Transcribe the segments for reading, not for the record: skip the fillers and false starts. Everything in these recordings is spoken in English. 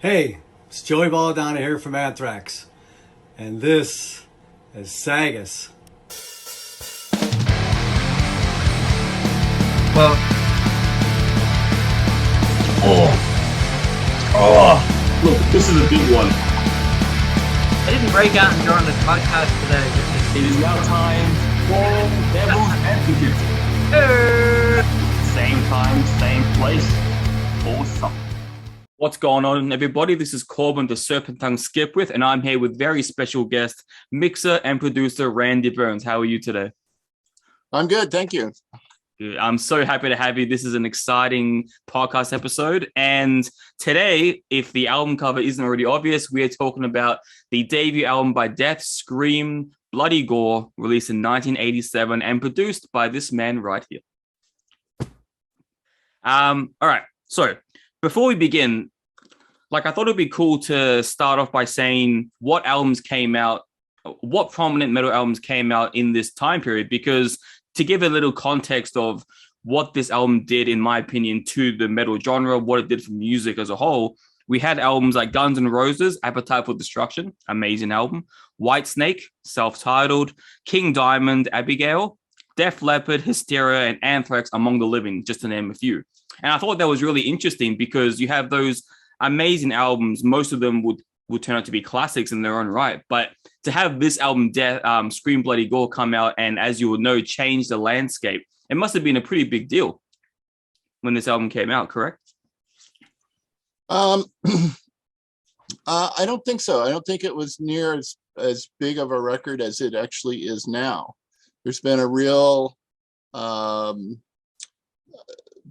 Hey, it's Joey Balladonna here from Anthrax, and this is SAGAS. Well, Look, this is a big one. I didn't break out and join the podcast today. It is now time for Devil's Advocate. Same time, same place, awesome. What's going on, everybody? This is Corbin, the Serpentine Skipwith, and I'm here with very special guest, mixer and producer Randy Burns. How are you today? I'm good, thank you. Good. I'm so happy to have you. This is an exciting podcast episode. And today, if the album cover isn't already obvious, we are talking about the debut album by Death, Scream, Bloody Gore, released in 1987 and produced by this man right here. All right. So before we begin, I thought it'd be cool to start off by saying what prominent metal albums came out in this time period, because to give a little context of what this album did, in my opinion, to the metal genre, what it did for music as a whole, we had albums like Guns N' Roses, Appetite for Destruction, amazing album, Whitesnake, self-titled, King Diamond, Abigail, Def Leppard, Hysteria, and Anthrax, Among the Living, just to name a few. And I thought that was really interesting because you have those amazing albums. Most of them would turn out to be classics in their own right. But to have this album, Scream Bloody Gore, come out and, as you would know, change the landscape, it must have been a pretty big deal when this album came out, correct? I don't think so. I don't think it was near as big of a record as it actually is now. There's been a real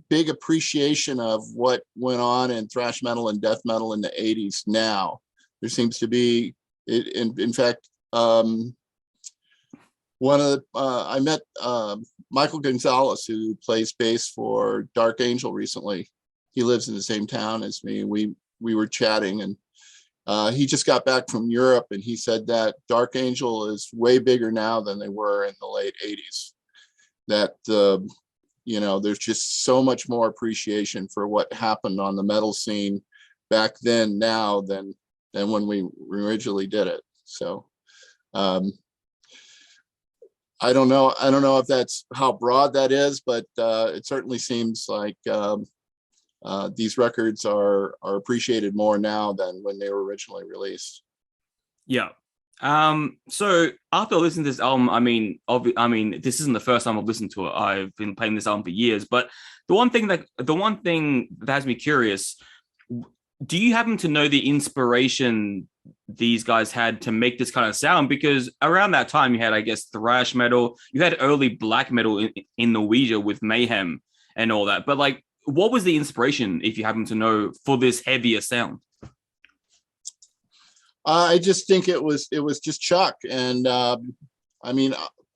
big appreciation of what went on in thrash metal and death metal in the 80s now. There seems to be, in fact, I met Michael Gonzalez, who plays bass for Dark Angel recently. He lives in the same town as me. We were chatting, and he just got back from Europe, and he said that Dark Angel is way bigger now than they were in the late 80s. That there's just so much more appreciation for what happened on the metal scene back then now than when we originally did it. So I don't know if that's how broad that is, but it certainly seems like these records are appreciated more now than when they were originally released. Yeah. So after listening to this album, I mean, this isn't the first time I've listened to it. I've been playing this album for years. But the one thing that has me curious, do you happen to know the inspiration these guys had to make this kind of sound? Because around that time, you had, I guess, thrash metal, you had early black metal in Norwegia with Mayhem and all that. But what was the inspiration, if you happen to know, for this heavier sound? I just think it was just Chuck, and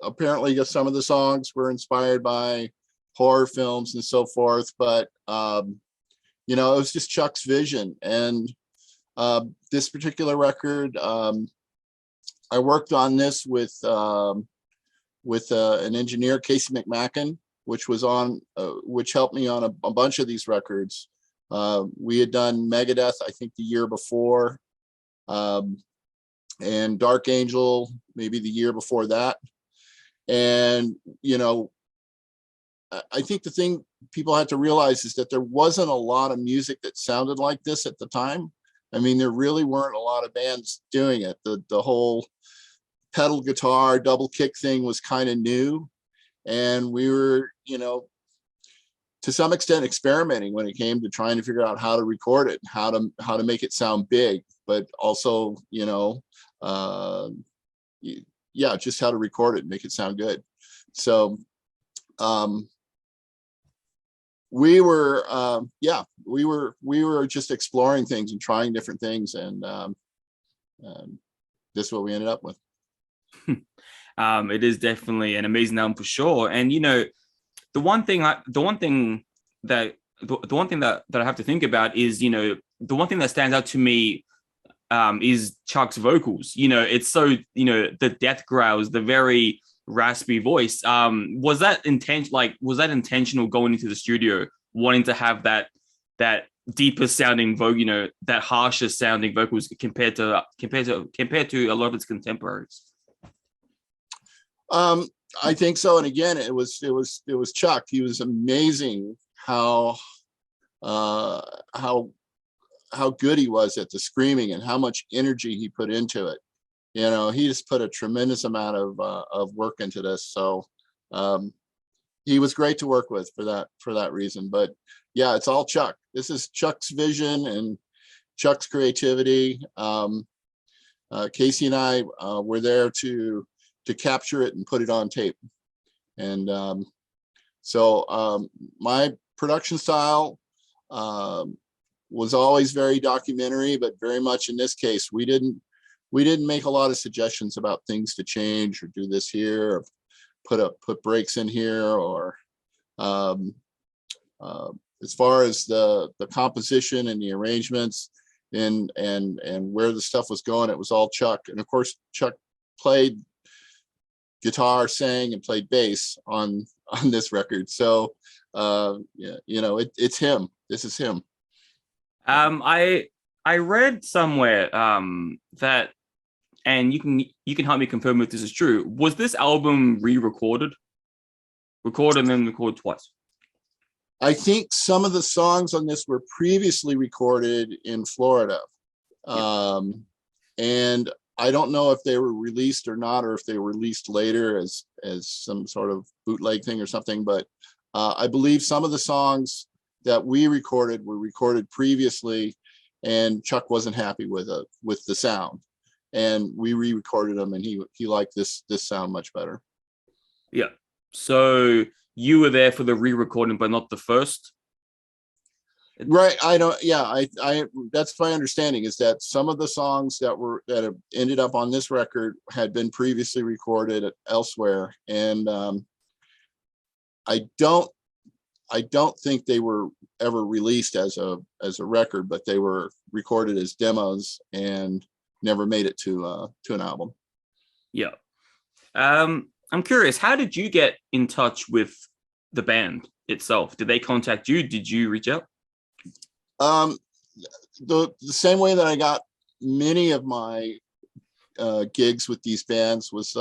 apparently some of the songs were inspired by horror films and so forth, but it was just Chuck's vision. And this particular record, I worked on this with an engineer, Casey McMacken, which helped me on a bunch of these records. We had done Megadeth, I think, the year before. And Dark Angel maybe the year before that. And I think the thing people had to realize is that there wasn't a lot of music that sounded like this at the time. I mean, there really weren't a lot of bands doing it. The whole pedal guitar double kick thing was kind of new, and we were to some extent experimenting when it came to trying to figure out how to record it, how to make it sound big, but also, just how to record it and make it sound good. So we were just exploring things and trying different things, and this is what we ended up with. It is definitely an amazing album for sure. And the one thing that I have to think about is, the one thing that stands out to me is Chuck's vocals. It's so, the death growls, the very raspy voice. Was that intentional going into the studio, wanting to have that deeper sounding vocal, that harsher sounding vocals compared to a lot of its contemporaries? I think so. And again, it was Chuck. He was amazing how good he was at the screaming and how much energy he put into it. He just put a tremendous amount of work into this. So he was great to work with for that reason. But yeah, it's all Chuck. This is Chuck's vision and Chuck's creativity. Casey and I were there to capture it and put it on tape. And so my production style was always very documentary, but very much in this case, we didn't make a lot of suggestions about things to change or do this here, or put breaks in here, or as far as the composition and the arrangements and where the stuff was going, it was all Chuck. And of course, Chuck played guitar, sang, and played bass on this record. So it's him. This is him. I read somewhere that, and you can help me confirm if this is true. Was this album recorded and then recorded twice? I think some of the songs on this were previously recorded in Florida. And I don't know if they were released or not, or if they were released later as some sort of bootleg thing or something. But I believe some of the songs that we recorded were recorded previously, and Chuck wasn't happy with the sound, and we re-recorded them, and he liked this sound much better. Yeah. So you were there for the re-recording, but not the first? Right. I that's my understanding, is that some of the songs that have ended up on this record had been previously recorded elsewhere. And I don't think they were ever released as a record, but they were recorded as demos and never made it to an album. Yeah. I'm curious, how did you get in touch with the band itself? Did they contact you? Did you reach out? The same way that I got many of my gigs with these bands was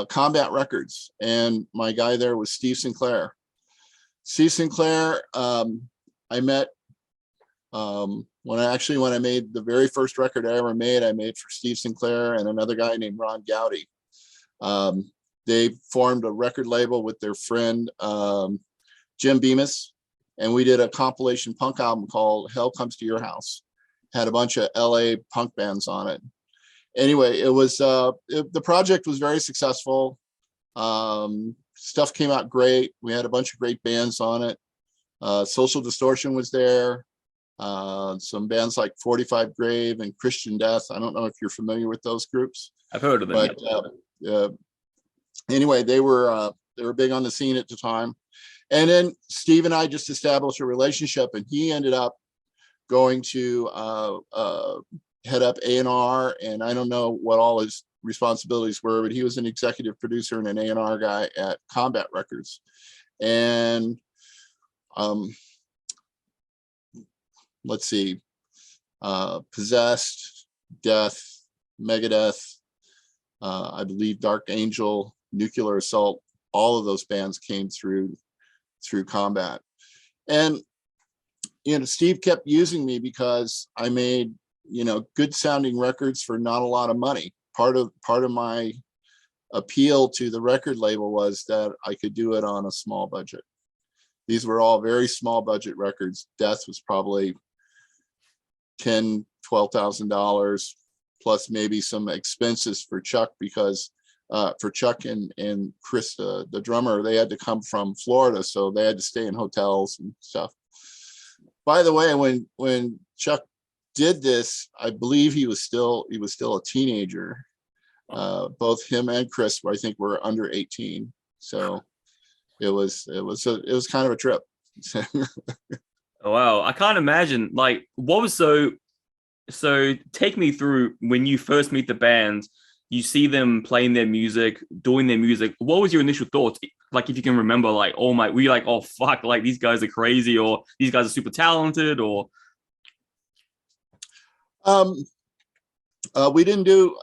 Combat Records, and my guy there was Steve Sinclair. Steve Sinclair, I met when I made the very first record I ever made. I made for Steve Sinclair and another guy named Ron Gowdy. They formed a record label with their friend Jim Bemis, and we did a compilation punk album called Hell Comes to Your House. Had a bunch of LA punk bands on it. Anyway, it was the project was very successful. Stuff came out great. We had a bunch of great bands on it. Social Distortion was there. Some bands like 45 Grave and Christian Death. I don't know if you're familiar with those groups. I've heard of them. But anyway, they were big on the scene at the time. And then Steve and I just established a relationship, and he ended up going to head up A&R, and I don't know what all his responsibilities were, but he was an executive producer and an A&R guy at Combat Records. And let's see, Possessed, Death, Megadeth, I believe Dark Angel, Nuclear Assault, all of those bands came through Combat. And Steve kept using me because I made good sounding records for not a lot of money. Part of my appeal to the record label was that I could do it on a small budget. These were all very small budget records. Death was probably $10,000-$12,000 plus maybe some expenses for Chuck, because for Chuck and Chris, the drummer, they had to come from Florida, so they had to stay in hotels and stuff. By the way, when Chuck did this, I believe he was still a teenager. Both him and Chris, I think, were under 18. So it was kind of a trip. Oh, wow. I can't imagine, like, what was so take me through when you first meet the band, you see them playing their music, doing their music. What was your initial thoughts? like if you can remember, like, oh my, we like, oh fuck, like these guys are crazy, or these guys are super talented, or we didn't do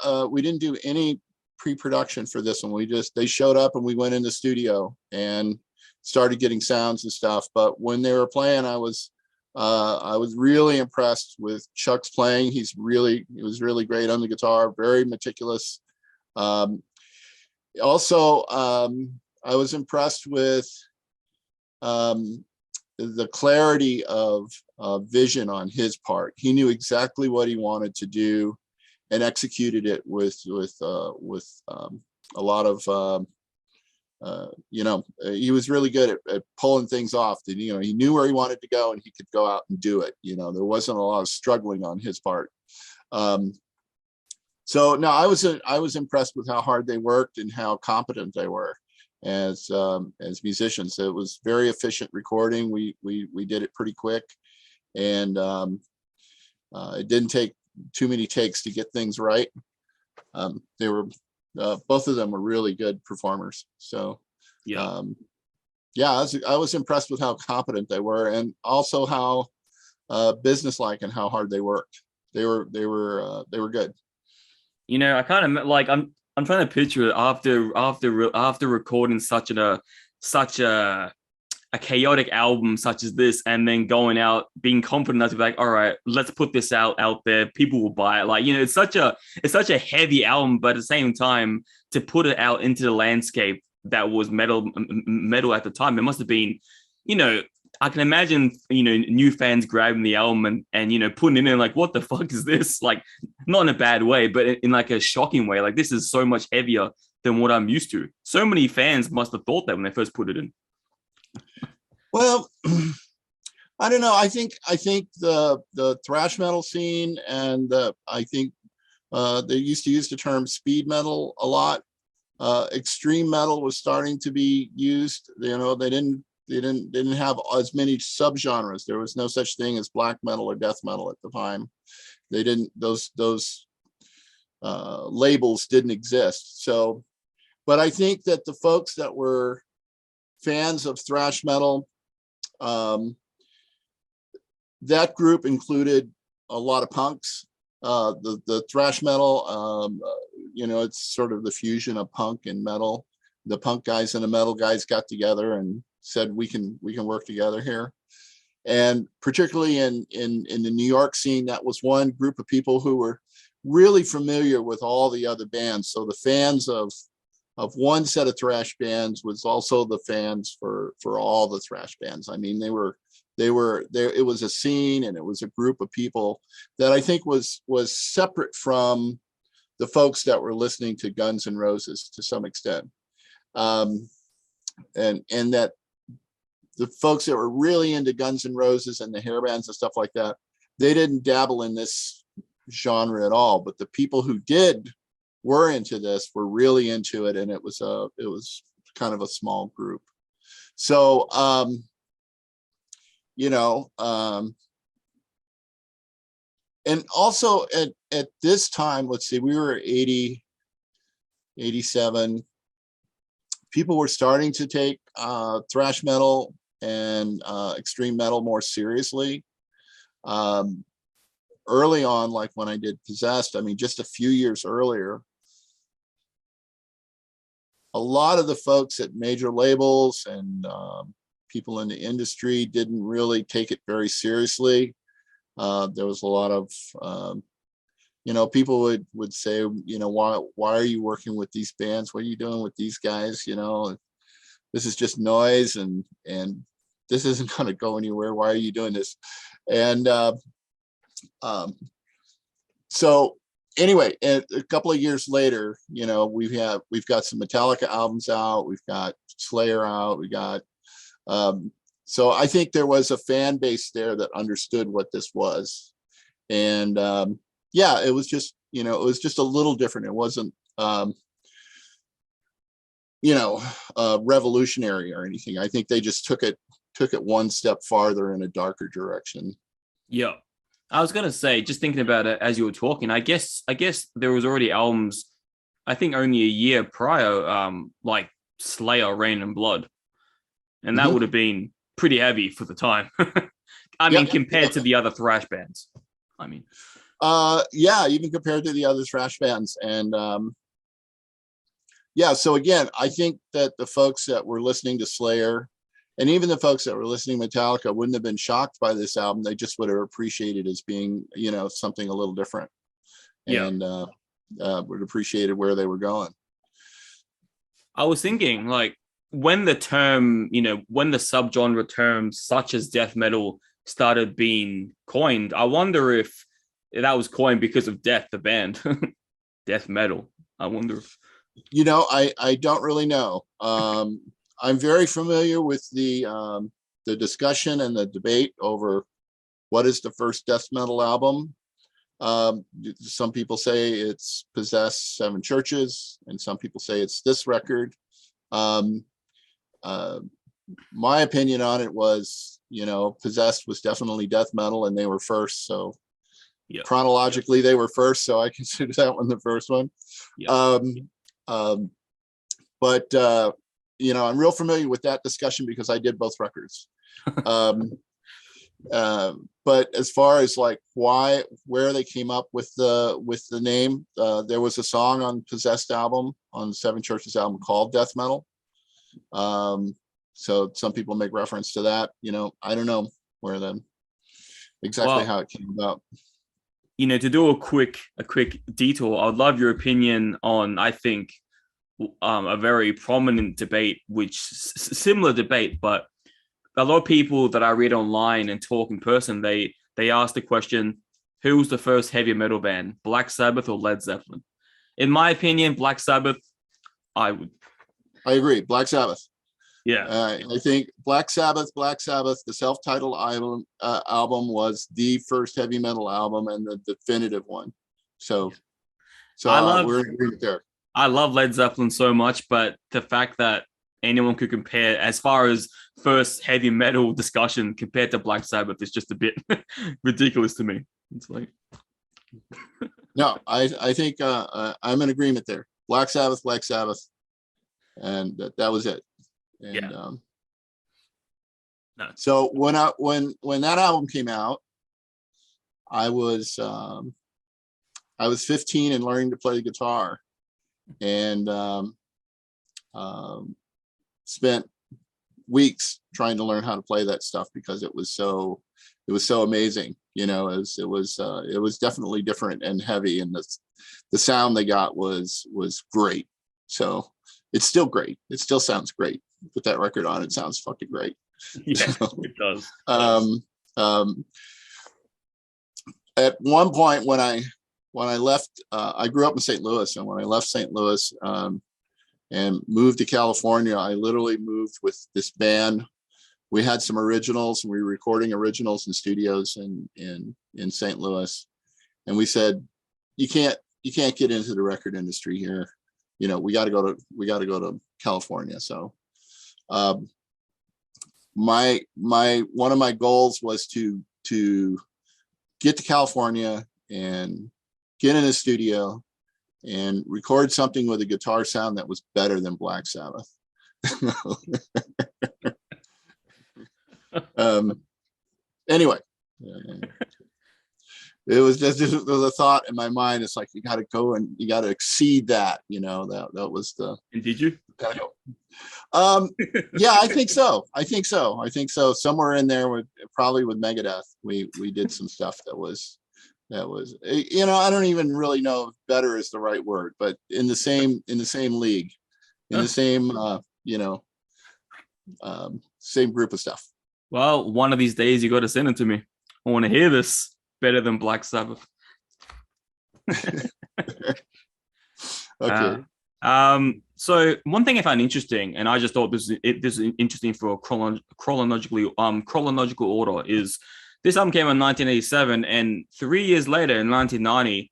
any pre-production for this one. They showed up and we went in the studio and started getting sounds and stuff. But when they were playing, I was really impressed with Chuck's playing. He was really great on the guitar, very meticulous. Also, I was impressed with the clarity of vision on his part. He knew exactly what he wanted to do and executed it with a lot of he was really good at pulling things off. That he knew where he wanted to go and he could go out and do it. There wasn't a lot of struggling on his part. So no, I was impressed with how hard they worked and how competent they were as musicians. It was very efficient recording. We did it pretty quick, and it didn't take too many takes to get things right. They were both of them were really good performers. So yeah. I was impressed with how competent they were, and also how businesslike and how hard they worked. They were good. I kind of like I'm trying to picture it after recording such a chaotic album such as this, and then going out being confident enough to be like, all right, let's put this out there, people will buy it. Like, it's such a heavy album, but at the same time, to put it out into the landscape that was metal at the time, it must have been, I can imagine, new fans grabbing the album and putting it in like, what the fuck is this? Like, not in a bad way, but in like a shocking way. Like, this is so much heavier than what I'm used to. So many fans must have thought that when they first put it in. Well, I don't know. I think the thrash metal scene, and I think they used to use the term speed metal a lot. Extreme metal was starting to be used. They didn't have as many subgenres. There was no such thing as black metal or death metal at the time. They didn't, those labels didn't exist. So, but I think that the folks that were fans of thrash metal, that group included a lot of punks. The thrash metal, it's sort of the fusion of punk and metal. The punk guys and the metal guys got together and said, we can work together here. And particularly in the New York scene, that was one group of people who were really familiar with all the other bands. So the fans of one set of thrash bands was also the fans for all the thrash bands. I mean, they were there. It was a scene, and it was a group of people that I think was separate from the folks that were listening to Guns N' Roses to some extent. And that the folks that were really into Guns N' Roses and the hair bands and stuff like that, they didn't dabble in this genre at all. But the people who were into this were really into it, and it was kind of a small group. So and also at this time, let's see, we were 80, 87. People were starting to take thrash metal and extreme metal more seriously. Early on, like when I did Possessed, I mean, just a few years earlier, a lot of the folks at major labels and people in the industry didn't really take it very seriously. There was a lot of, people would say, why are you working with these bands? What are you doing with these guys? This is just noise, and this isn't going to go anywhere. Why are you doing this? And so anyway, a couple of years later, we've got some Metallica albums out. We've got Slayer out. We got, so I think there was a fan base there that understood what this was. And it was just, it was just a little different. It wasn't, revolutionary or anything. I think they just took it one step farther in a darker direction. Yeah. I was gonna say, just thinking about it as you were talking, I guess there was already albums, I think only a year prior, like Slayer, Rain and Blood, and that Mhm. would have been pretty heavy for the time. I mean, Yeah, compared to the other thrash bands. I mean, yeah, even compared to the other thrash bands. And yeah, so again, I think that the folks that were listening to Slayer and even the folks that were listening to Metallica wouldn't have been shocked by this album. They just would have appreciated as being, you know, something a little different, yeah. and would appreciate where they were going. I was thinking, like, when the term, you know, when the subgenre terms such as death metal started being coined, I wonder if that was coined because of Death, the band. Death metal. I wonder if... You know, I don't really know. I'm very familiar with the discussion and the debate over what is the first death metal album. Some people say it's Possessed, Seven Churches, and some people say it's this record. My opinion on it was, you know, Possessed was definitely death metal, and they were first. So yeah. Chronologically, they were first. So I consider that one the first one. Yeah. But you know, I'm real familiar with that discussion because I did both records. But as far as like where they came up with the name, there was a song on Possessed album, on Seven Churches album, called Death Metal. So some people make reference to that. You know, I don't know where exactly how it came about. You know, to do a quick detour, I'd love your opinion on, I think, a very prominent debate, which similar debate, but a lot of people that I read online and talk in person, they ask the question, who was the first heavy metal band, Black Sabbath or Led Zeppelin? In my opinion, Black Sabbath. I agree, Black Sabbath. Yeah. I think Black Sabbath, the self-titled album was the first heavy metal album and the definitive one. So we're in agreement there. I love Led Zeppelin so much, but the fact that anyone could compare as far as first heavy metal discussion compared to Black Sabbath is just a bit ridiculous to me. It's like, no, I think I'm in agreement there. Black Sabbath, and that was it. And yeah. No. So when that album came out, I was 15 and learning to play the guitar, and spent weeks trying to learn how to play that stuff because it was so amazing. You know, it was definitely different and heavy, and the sound they got was great. So it's still great. It still sounds great. Put that record on, it sounds fucking great. Yeah, it does. At one point when I left, I grew up in St. Louis, and when I left St. Louis and moved to California, I literally moved with this band. We had some originals, and we were recording originals in studios in St. Louis, and we said, you can't get into the record industry here. You know, we got to go to California. So my one of my goals was to get to California and get in a studio and record something with a guitar sound that was better than Black Sabbath. Anyway, it was just a thought in my mind. It's like, you got to go and you got to exceed that. You know, that was the. And did you? Yeah, I think so. Somewhere in there, probably with Megadeth, we did some stuff that was, you know, I don't even really know if better is the right word, but in the same league, in the same you know, same group of stuff. Well, one of these days you got to send it to me. I want to hear this. Better than Black Sabbath. Okay. So one thing I found interesting, and I just thought this is interesting for chronological order, is this album came in 1987, and 3 years later, in 1990,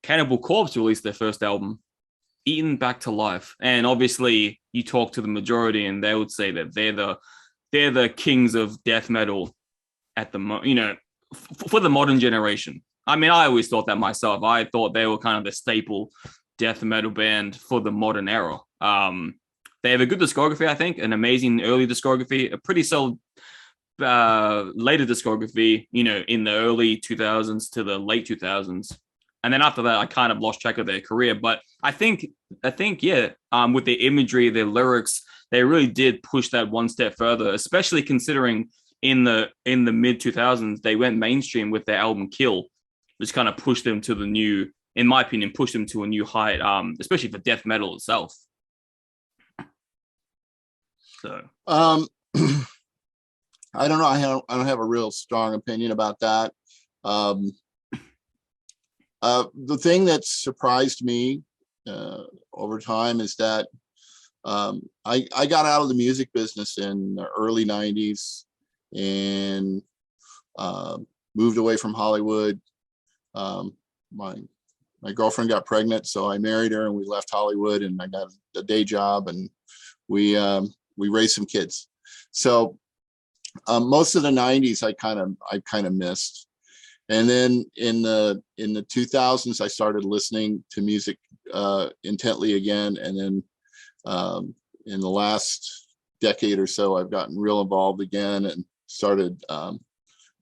Cannibal Corpse released their first album, Eaten Back to Life. And obviously, you talk to the majority, and they would say that they're the kings of death metal at the you know, for the modern generation. I mean, I always thought that myself. I thought they were kind of the staple death metal band for the modern era. They have a good discography, I think, an amazing early discography, a pretty solid later discography, you know, in the early 2000s to the late 2000s. And then after that, I kind of lost track of their career. But I think, yeah, with their imagery, their lyrics, they really did push that one step further, especially considering in the mid 2000s, they went mainstream with their album Kill, which kind of pushed them to the new, in my opinion, pushed them to a new height, especially for death metal itself. So, I don't know. I don't have a real strong opinion about that. The thing that surprised me over time is that I got out of the music business in the early 90s and moved away from Hollywood. My girlfriend got pregnant, so I married her and we left Hollywood, and I got a day job, and we raised some kids. So most of the 90s I kind of missed. And then in the 2000s, I started listening to music intently again. And then in the last decade or so, I've gotten real involved again and started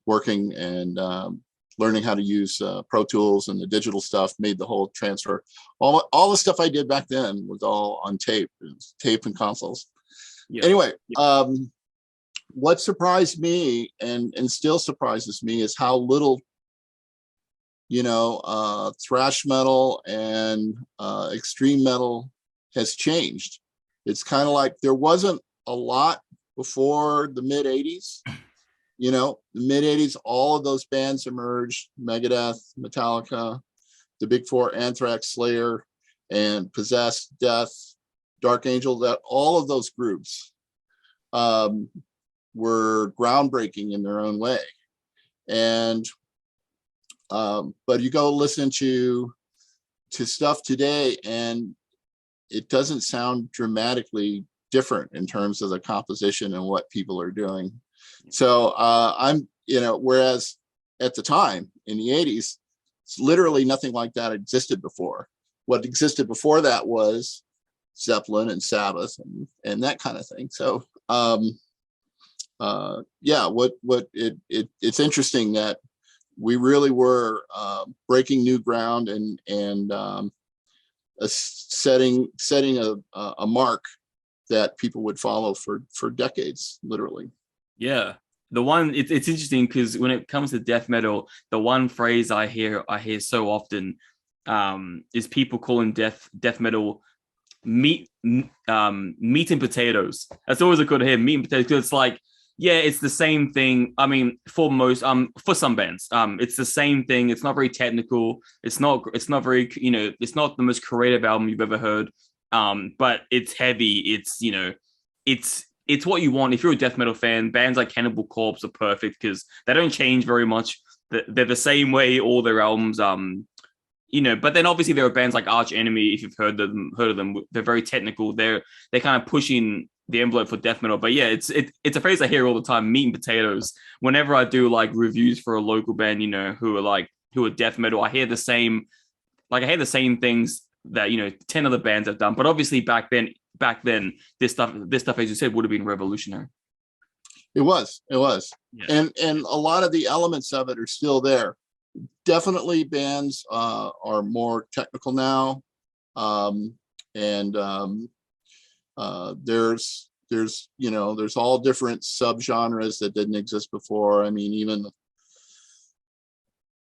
working and learning how to use Pro Tools and the digital stuff, made the whole transfer. All the stuff I did back then was all on tape and consoles. Yeah. Anyway, what surprised me and still surprises me is how little, you know, thrash metal and extreme metal has changed. It's kind of like there wasn't a lot before the mid 80s. You know, the mid 80s, all of those bands emerged: Megadeth, Metallica, the Big Four, Anthrax, Slayer, and Possessed, Death, Dark Angel. That all of those groups were groundbreaking in their own way. And but you go listen to stuff today, and it doesn't sound dramatically different in terms of the composition and what people are doing. So I'm, you know, whereas at the time in the 80s, it's literally nothing like that existed before. What existed before that was Zeppelin and Sabbath and that kind of thing. So yeah, it's interesting that we really were breaking new ground and setting a mark that people would follow for decades, literally. Yeah, it's interesting because when it comes to death metal, the one phrase I hear so often is people calling death metal meat and potatoes. That's always a good to hear, meat and potatoes, because it's like, yeah, it's the same thing. I mean, for some bands, it's the same thing. It's not very technical. It's not very, you know, it's not the most creative album you've ever heard. But it's heavy. It's, you know, it's what you want. If you're a death metal fan, bands like Cannibal Corpse are perfect because they don't change very much. They're the same way, all their albums, you know, but then obviously there are bands like Arch Enemy, if you've heard of them, they're very technical. They're kind of pushing the envelope for death metal. But yeah, it's a phrase I hear all the time, meat and potatoes. Whenever I do like reviews for a local band, you know, who are death metal, I hear the same things that, you know, 10 other bands have done. But obviously back then, this stuff, as you said, would have been revolutionary. It was. Yeah. And a lot of the elements of it are still there. Definitely bands are more technical now. There's you know, there's all different subgenres that didn't exist before. I mean, even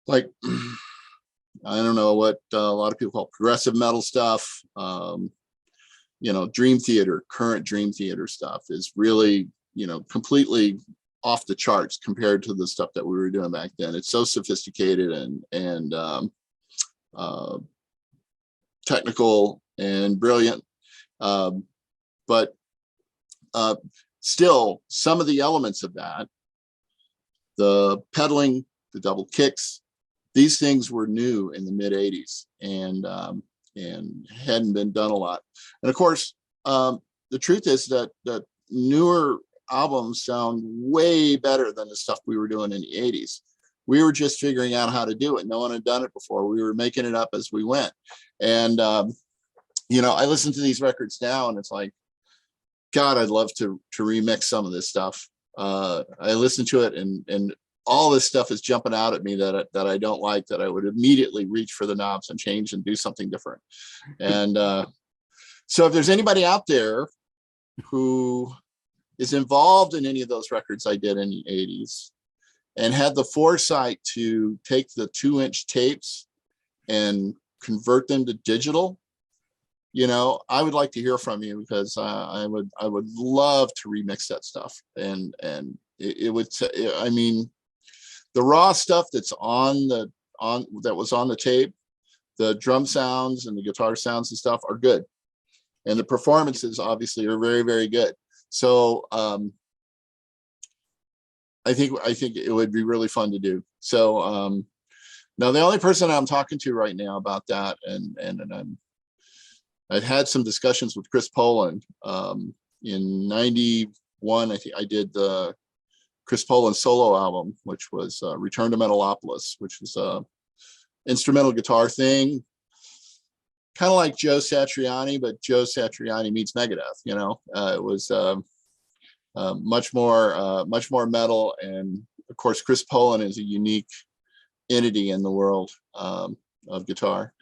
like I don't know what a lot of people call progressive metal stuff. You know, current Dream Theater stuff is really, you know, completely off the charts compared to the stuff that we were doing back then. It's so sophisticated and technical and brilliant. But still, some of the elements of that, the pedaling, the double kicks, these things were new in the mid 80s and hadn't been done a lot. And of course, the truth is that newer albums sound way better than the stuff we were doing in the 80s. We were just figuring out how to do it. No one had done it before. We were making it up as we went. And, you know, I listen to these records now and it's like, God, I'd love to remix some of this stuff. I listen to it and all this stuff is jumping out at me that I don't like, that I would immediately reach for the knobs and change and do something different. And so if there's anybody out there who is involved in any of those records I did in the 80s and had the foresight to take the 2-inch tapes and convert them to digital, you know, I would like to hear from you, because I would love to remix that stuff. And it would, I mean, the raw stuff that's that was on the tape, the drum sounds and the guitar sounds and stuff are good, and the performances obviously are very, very good. So I think it would be really fun to do. So now the only person I'm talking to right now about that, and I've had some discussions with Chris Poland. In '91, I think I did the Chris Poland solo album, which was Return to Metalopolis, which was a instrumental guitar thing, kind of like Joe Satriani, but Joe Satriani meets Megadeth. You know, it was much more metal, and of course Chris Poland is a unique entity in the world of guitar.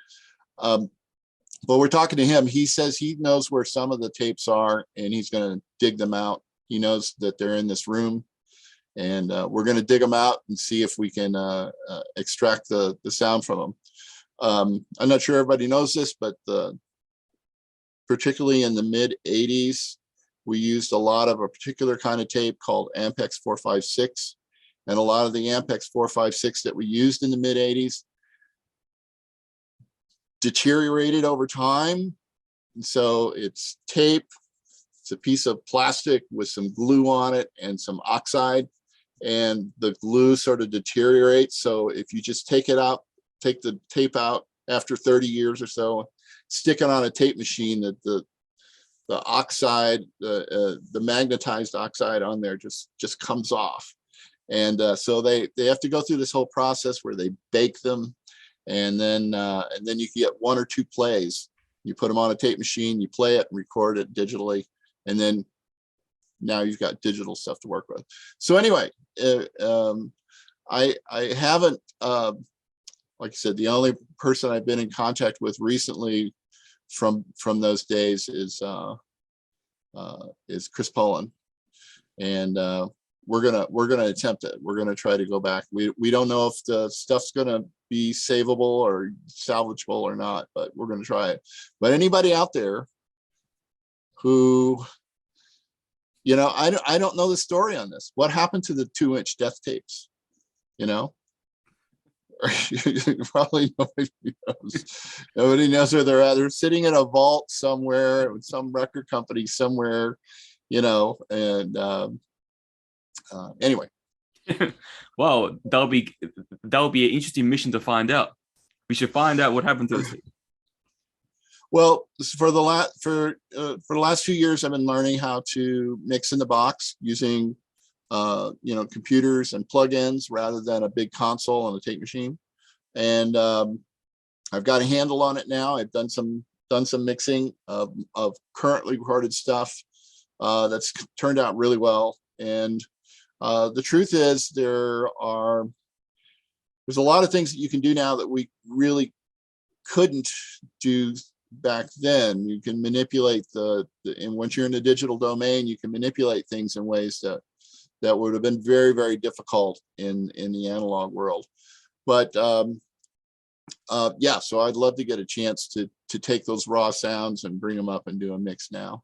But we're talking to him. He says he knows where some of the tapes are, and he's going to dig them out. He knows that they're in this room, and we're going to dig them out and see if we can extract the sound from them. I'm not sure everybody knows this, but particularly in the mid 80s, we used a lot of a particular kind of tape called Ampex 456. And a lot of the Ampex 456 that we used in the mid 80s deteriorated over time. And so it's tape, it's a piece of plastic with some glue on it and some oxide, and the glue sort of deteriorates. So if you just take the tape out after 30 years or so, stick it on a tape machine, that the oxide, the magnetized oxide on there just comes off. And so they have to go through this whole process where they bake them, and then you get 1 or 2 plays. You put them on a tape machine, you play it and record it digitally, and then now you've got digital stuff to work with. So anyway, I haven't, like I said, the only person I've been in contact with recently from those days is Chris Poland, and we're gonna attempt it. We're gonna try to go back. We don't know if the stuff's gonna be savable or salvageable or not, but we're gonna try it. But anybody out there who, you know, I don't know the story on this. What happened to the 2-inch death tapes? You know, probably nobody knows. Nobody knows where they're at. They're sitting in a vault somewhere with some record company somewhere, you know. And anyway. Well, that'll be an interesting mission to find out. We should find out what happened to this. Well, for the last few years, I've been learning how to mix in the box using computers and plugins rather than a big console and a tape machine. And I've got a handle on it now. I've done some mixing of currently recorded stuff that's turned out really well. And the truth is, there's a lot of things that you can do now that we really couldn't do back then. You can manipulate and once you're in the digital domain, you can manipulate things in ways that would have been very, very difficult in the analog world. But yeah, so I'd love to get a chance to take those raw sounds and bring them up and do a mix now.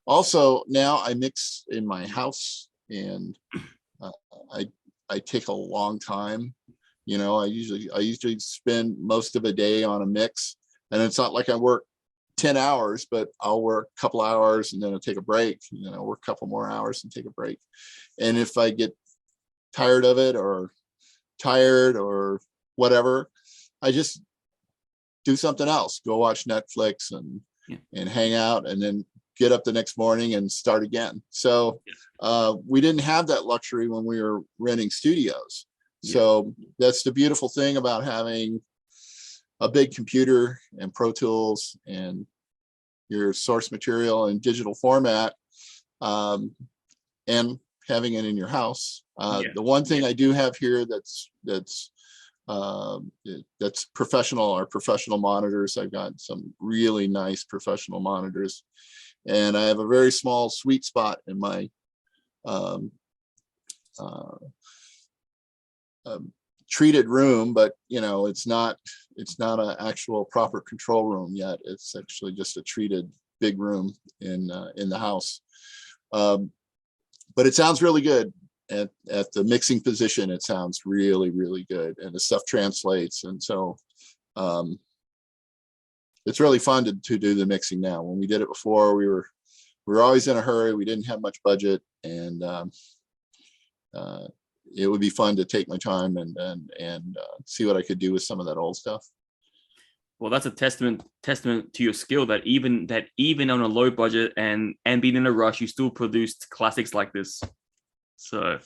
Also, now I mix in my house, and I take a long time. You know, I usually spend most of a day on a mix, and it's not like I work 10 hours, but I'll work a couple hours and then I'll take a break, you know, work a couple more hours and take a break. And if I get tired of it or whatever, I just do something else, go watch Netflix and hang out, and then get up the next morning and start again. So we didn't have that luxury when we were renting studios. So that's the beautiful thing about having a big computer and Pro Tools and your source material in digital format. and having it in your house. Yeah. The one thing I do have here that's professional are professional monitors. I've got some really nice professional monitors, and I have a very small sweet spot in my treated room, but it's not an actual proper control room yet. It's actually just a treated big room in the house. But it sounds really good at the mixing position. It sounds really, really good, and the stuff translates. And so it's really fun to do the mixing now. When we did it before, we were always in a hurry. We didn't have much budget, and it would be fun to take my time and see what I could do with some of that old stuff. Well, that's a testament to your skill that even on a low budget and being in a rush, you still produced classics like this. So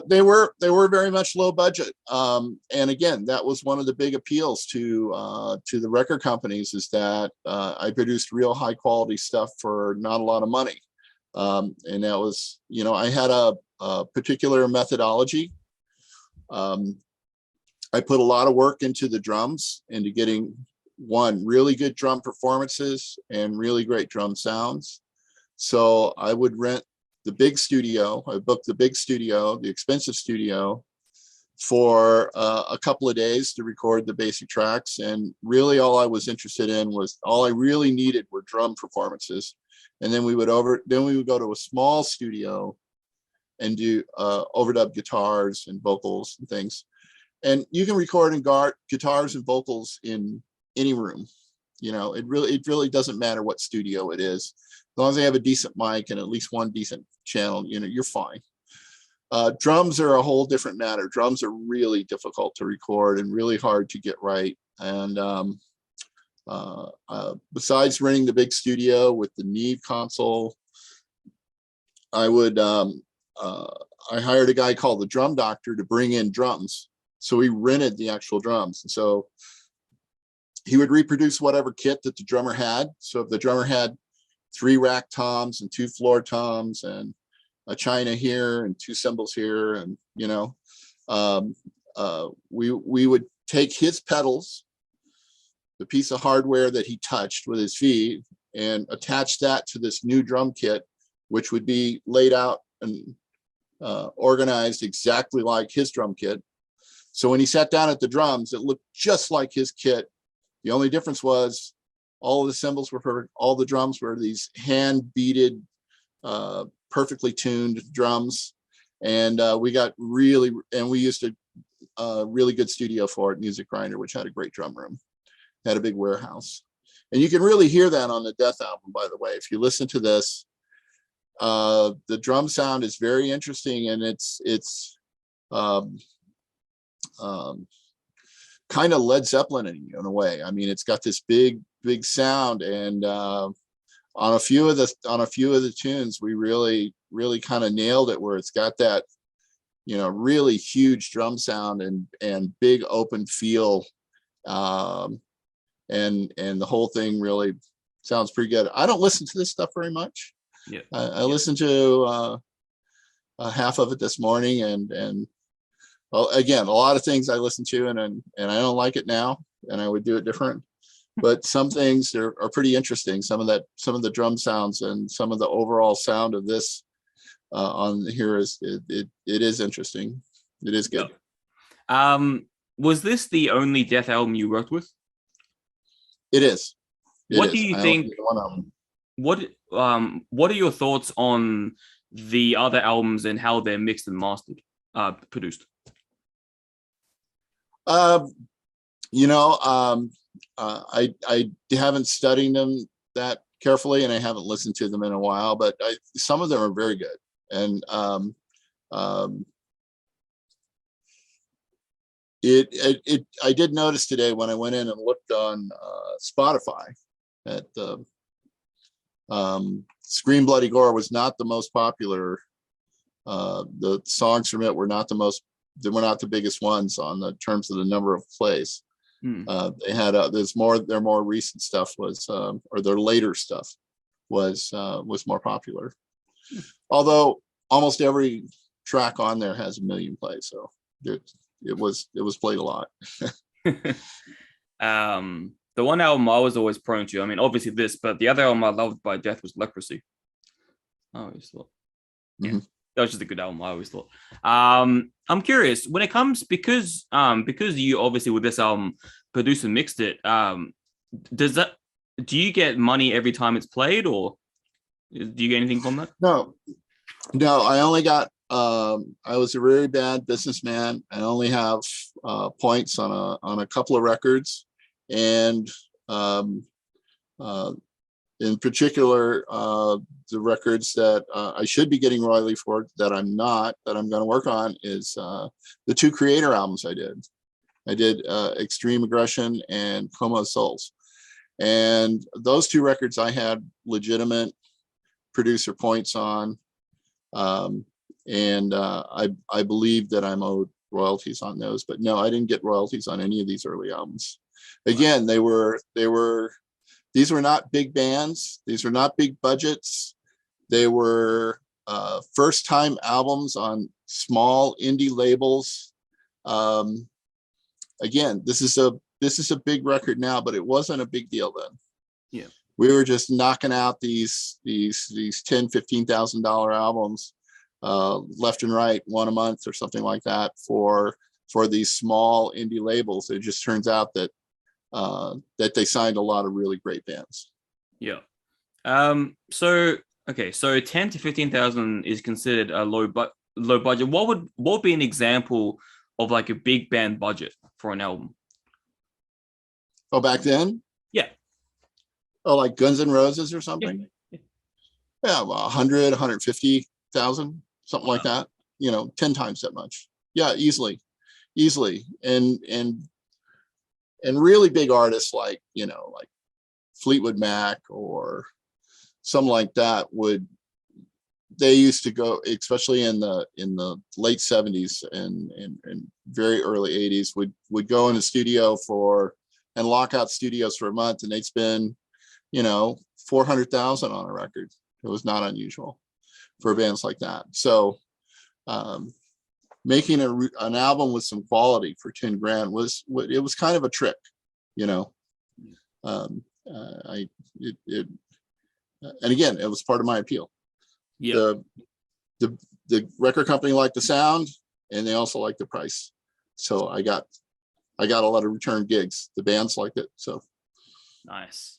they were very much low budget, and again, that was one of the big appeals to the record companies, is that I produced real high quality stuff for not a lot of money, and that was, I had a particular methodology. I put a lot of work into the drums, into getting really good drum performances and really great drum sounds. So I would rent the big studio. I booked the big studio, the expensive studio, for a couple of days to record the basic tracks. And really all I was interested in all I really needed were drum performances. And then we would go to a small studio and do overdub guitars and vocals and things. And you can record in guitars and vocals in any room. It really doesn't matter what studio it is. As long as they have a decent mic and at least one decent channel, you're fine. Drums are a whole different matter. Drums are really difficult to record and really hard to get right. And besides renting the big studio with the Neve console, I hired a guy called the Drum Doctor to bring in drums. So we rented the actual drums. And so he would reproduce whatever kit that the drummer had. So if the drummer had 3 rack toms and 2 floor toms and a china here and 2 cymbals here, and we would take his pedals, the piece of hardware that he touched with his feet, and attach that to this new drum kit, which would be laid out and organized exactly like his drum kit. So when he sat down at the drums, it looked just like his kit. The only difference was all of the cymbals were perfect. All the drums were these hand beaded, perfectly tuned drums. And we used a really good studio for it, Music Grinder, which had a great drum room, had a big warehouse. And you can really hear that on the Death album, by the way. If you listen to this, the drum sound is very interesting, and it's kind of Led Zeppelin in a way. I mean, it's got this big sound, and on a few of the tunes, we really kind of nailed it, where it's got that, really huge drum sound and big open feel, and the whole thing really sounds pretty good. I don't listen to this stuff very much. Yeah, I listened to half of it this morning, and well, again, a lot of things I listen to and I don't like it now, and I would do it different. But some things are pretty interesting. Some of the drum sounds and some of the overall sound of this on here is interesting. It is good. Yeah. Was this the only Death album you worked with? It is. What do you think? What are your thoughts on the other albums and how they're mixed and mastered, produced? I haven't studied them that carefully, and I haven't listened to them in a while, but some of them are very good. And I did notice today when I went in and looked on Spotify that Scream Bloody Gore was not the most popular. The songs from it were not the biggest ones on the terms of the number of plays. They had their more recent stuff was, or their later stuff was more popular. Although almost every track on there has 1 million plays, so it was played a lot. The one album I was always prone to, I mean, obviously this, but the other album I loved by Death was Leprosy. I always thought, yeah, that was just a good album. I always thought. I'm curious when it comes because you obviously with this album produced and mixed it. Do you get money every time it's played, or do you get anything from that? No, I only got. I was a very bad businessman. I only have points on a couple of records, and in particular, the records that I should be getting royalty for that I'm not, that I'm going to work on is the 2 Creator albums I did. I did Extreme Aggression and Coma of Souls. And those 2 records I had legitimate producer points on. And I believe that I'm owed royalties on those, but no, I didn't get royalties on any of these early albums. Again, these were not big bands. These were not big budgets. They were first time albums on small indie labels. Again, this is a big record now, but it wasn't a big deal then. Yeah. We were just knocking out these $10,000-$15,000 albums left and right, one a month or something like that for these small indie labels. It just turns out that they signed a lot of really great bands. Yeah. So 10 to 15,000 is considered a low budget. What would be an example of like a big band budget for an album? Oh, back then? Yeah. Oh, like Guns N' Roses or something? Yeah, well, 100, 150,000, something like that. 10 times that much. Yeah, easily. And really big artists like Fleetwood Mac or something like that they used to go, especially in the late 70s and very early 80s, would go in the studio and lock out studios for a month, and they'd spend 400,000 on a record. It was not unusual for bands like that. So making an album with some quality for 10 grand was kind of a trick, and again, it was part of my appeal. Yeah. The record company liked the sound, and they also liked the price. So I got a lot of return gigs. The bands liked it. So nice.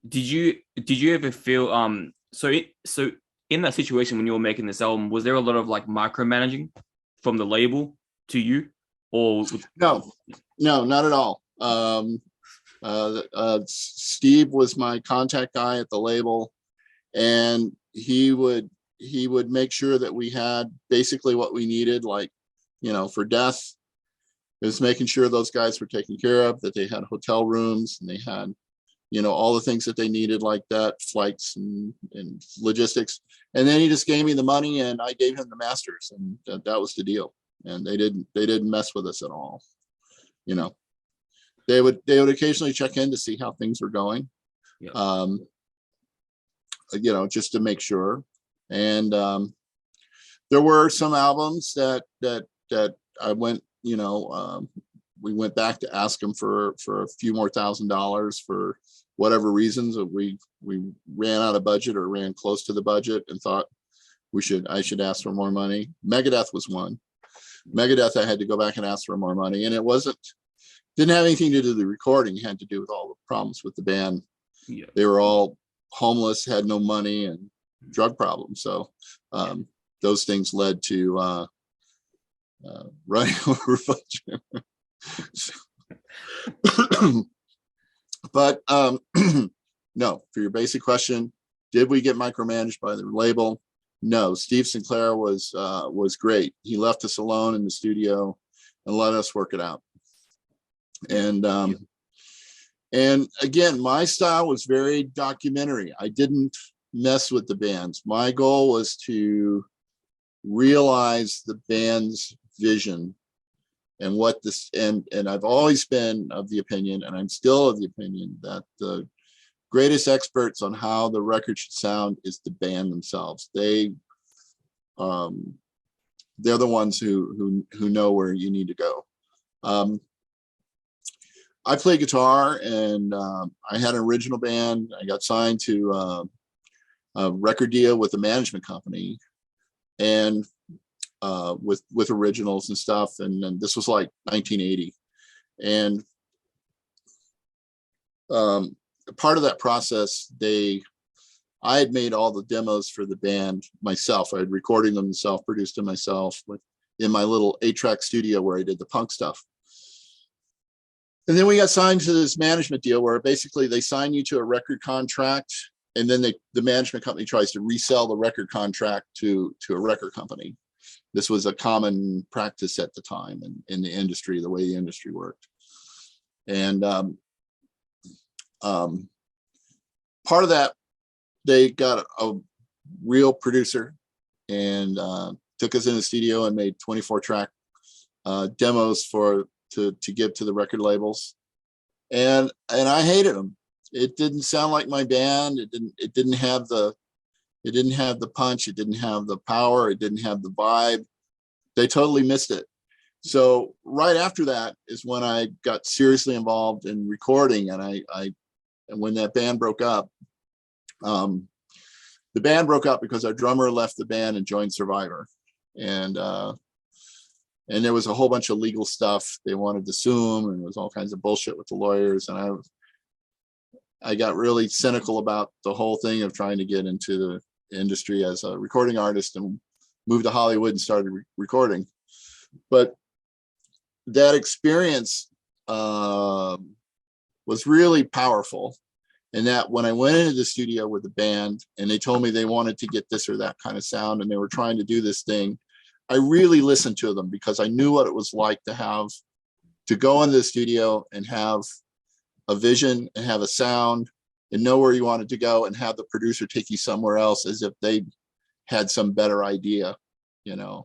Did you ever feel so in that situation when you were making this album, was there a lot of like micromanaging from the label to you, or no, not at all. Steve was my contact guy at the label, and he would make sure that we had basically what we needed. Like, for Death, it was making sure those guys were taken care of, that they had hotel rooms and they had all the things that they needed like that, flights and logistics. And then he just gave me the money and I gave him the masters, and that was the deal. And they didn't mess with us at all. They would occasionally check in to see how things were going. Yeah. Just to make sure. And there were some albums that I went, we went back to ask them for a few more $1,000 for whatever reasons. We ran out of budget or ran close to the budget and thought I should ask for more money. Megadeth was one. Megadeth, I had to go back and ask for more money, and it didn't have anything to do with the recording. It had to do with all the problems with the band. Yeah. They were all homeless, had no money, and drug problems. So those things led to running over budget. But no, for your basic question, did we get micromanaged by the label? No. Steve Sinclair was great. He left us alone in the studio and let us work it out. And again, my style was very documentary. I didn't mess with the bands. My goal was to realize the band's vision and what this, and I've always been of the opinion, and I'm still of the opinion, that the greatest experts on how the record should sound is the band themselves. They're the ones who know where you need to go. I play guitar, and I had an original band. I got signed to a record deal with a management company, and with originals and stuff. And this was like 1980, and part of that process, I had made all the demos for the band myself. I had recorded them myself, produced them myself in my little 8-track studio where I did the punk stuff. And then we got signed to this management deal where basically they sign you to a record contract, and then the management company tries to resell the record contract to a record company. This was a common practice at the time in the industry, the way the industry worked. And part of that, they got a real producer and took us in the studio and made 24-track demos to give to the record labels, and I hated them. It didn't sound like my band. It didn't have the punch. It didn't have the power. It didn't have the vibe. They totally missed it. So right after that is when I got seriously involved in recording, and when that band broke up, the band broke up because our drummer left the band and joined Survivor, and there was a whole bunch of legal stuff. They wanted to sue him, and there was all kinds of bullshit with the lawyers. And I got really cynical about the whole thing of trying to get into the industry as a recording artist, and moved to Hollywood and started recording. But that experience was really powerful. And that when I went into the studio with the band and they told me they wanted to get this or that kind of sound, and they were trying to do this thing, I really listened to them, because I knew what it was like to go into the studio and have a vision and have a sound and know where you wanted to go, and have the producer take you somewhere else as if they had some better idea,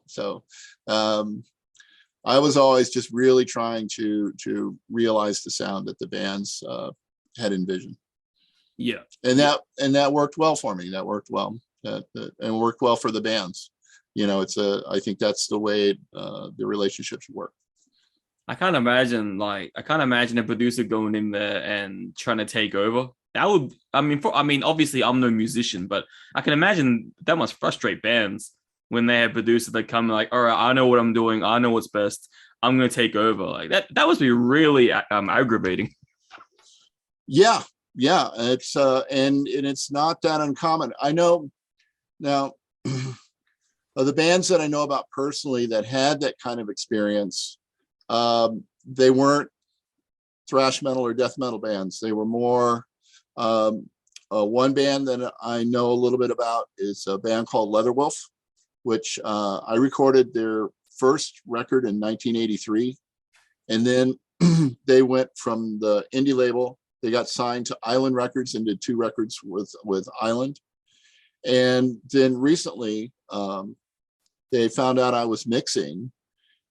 So I was always just really trying to realize the sound that the bands had envisioned. Yeah. And that worked well for me. That worked well. And worked well for the bands. I think that's the way the relationships work. I can't imagine a producer going in there and trying to take over. That would, obviously I'm no musician, but I can imagine that must frustrate bands when they have producers that come like, all right, I know what I'm doing. I know what's best. I'm going to take over. Like that must be really aggravating. Yeah. It's and it's not that uncommon. I know now of the bands that I know about personally that had that kind of experience, they weren't thrash metal or death metal bands. They were more, one band that I know a little bit about is a band called Leatherwolf, which I recorded their first record in 1983. And then they went from the indie label, they got signed to Island Records and did 2 records with Island. And then recently, they found out I was mixing,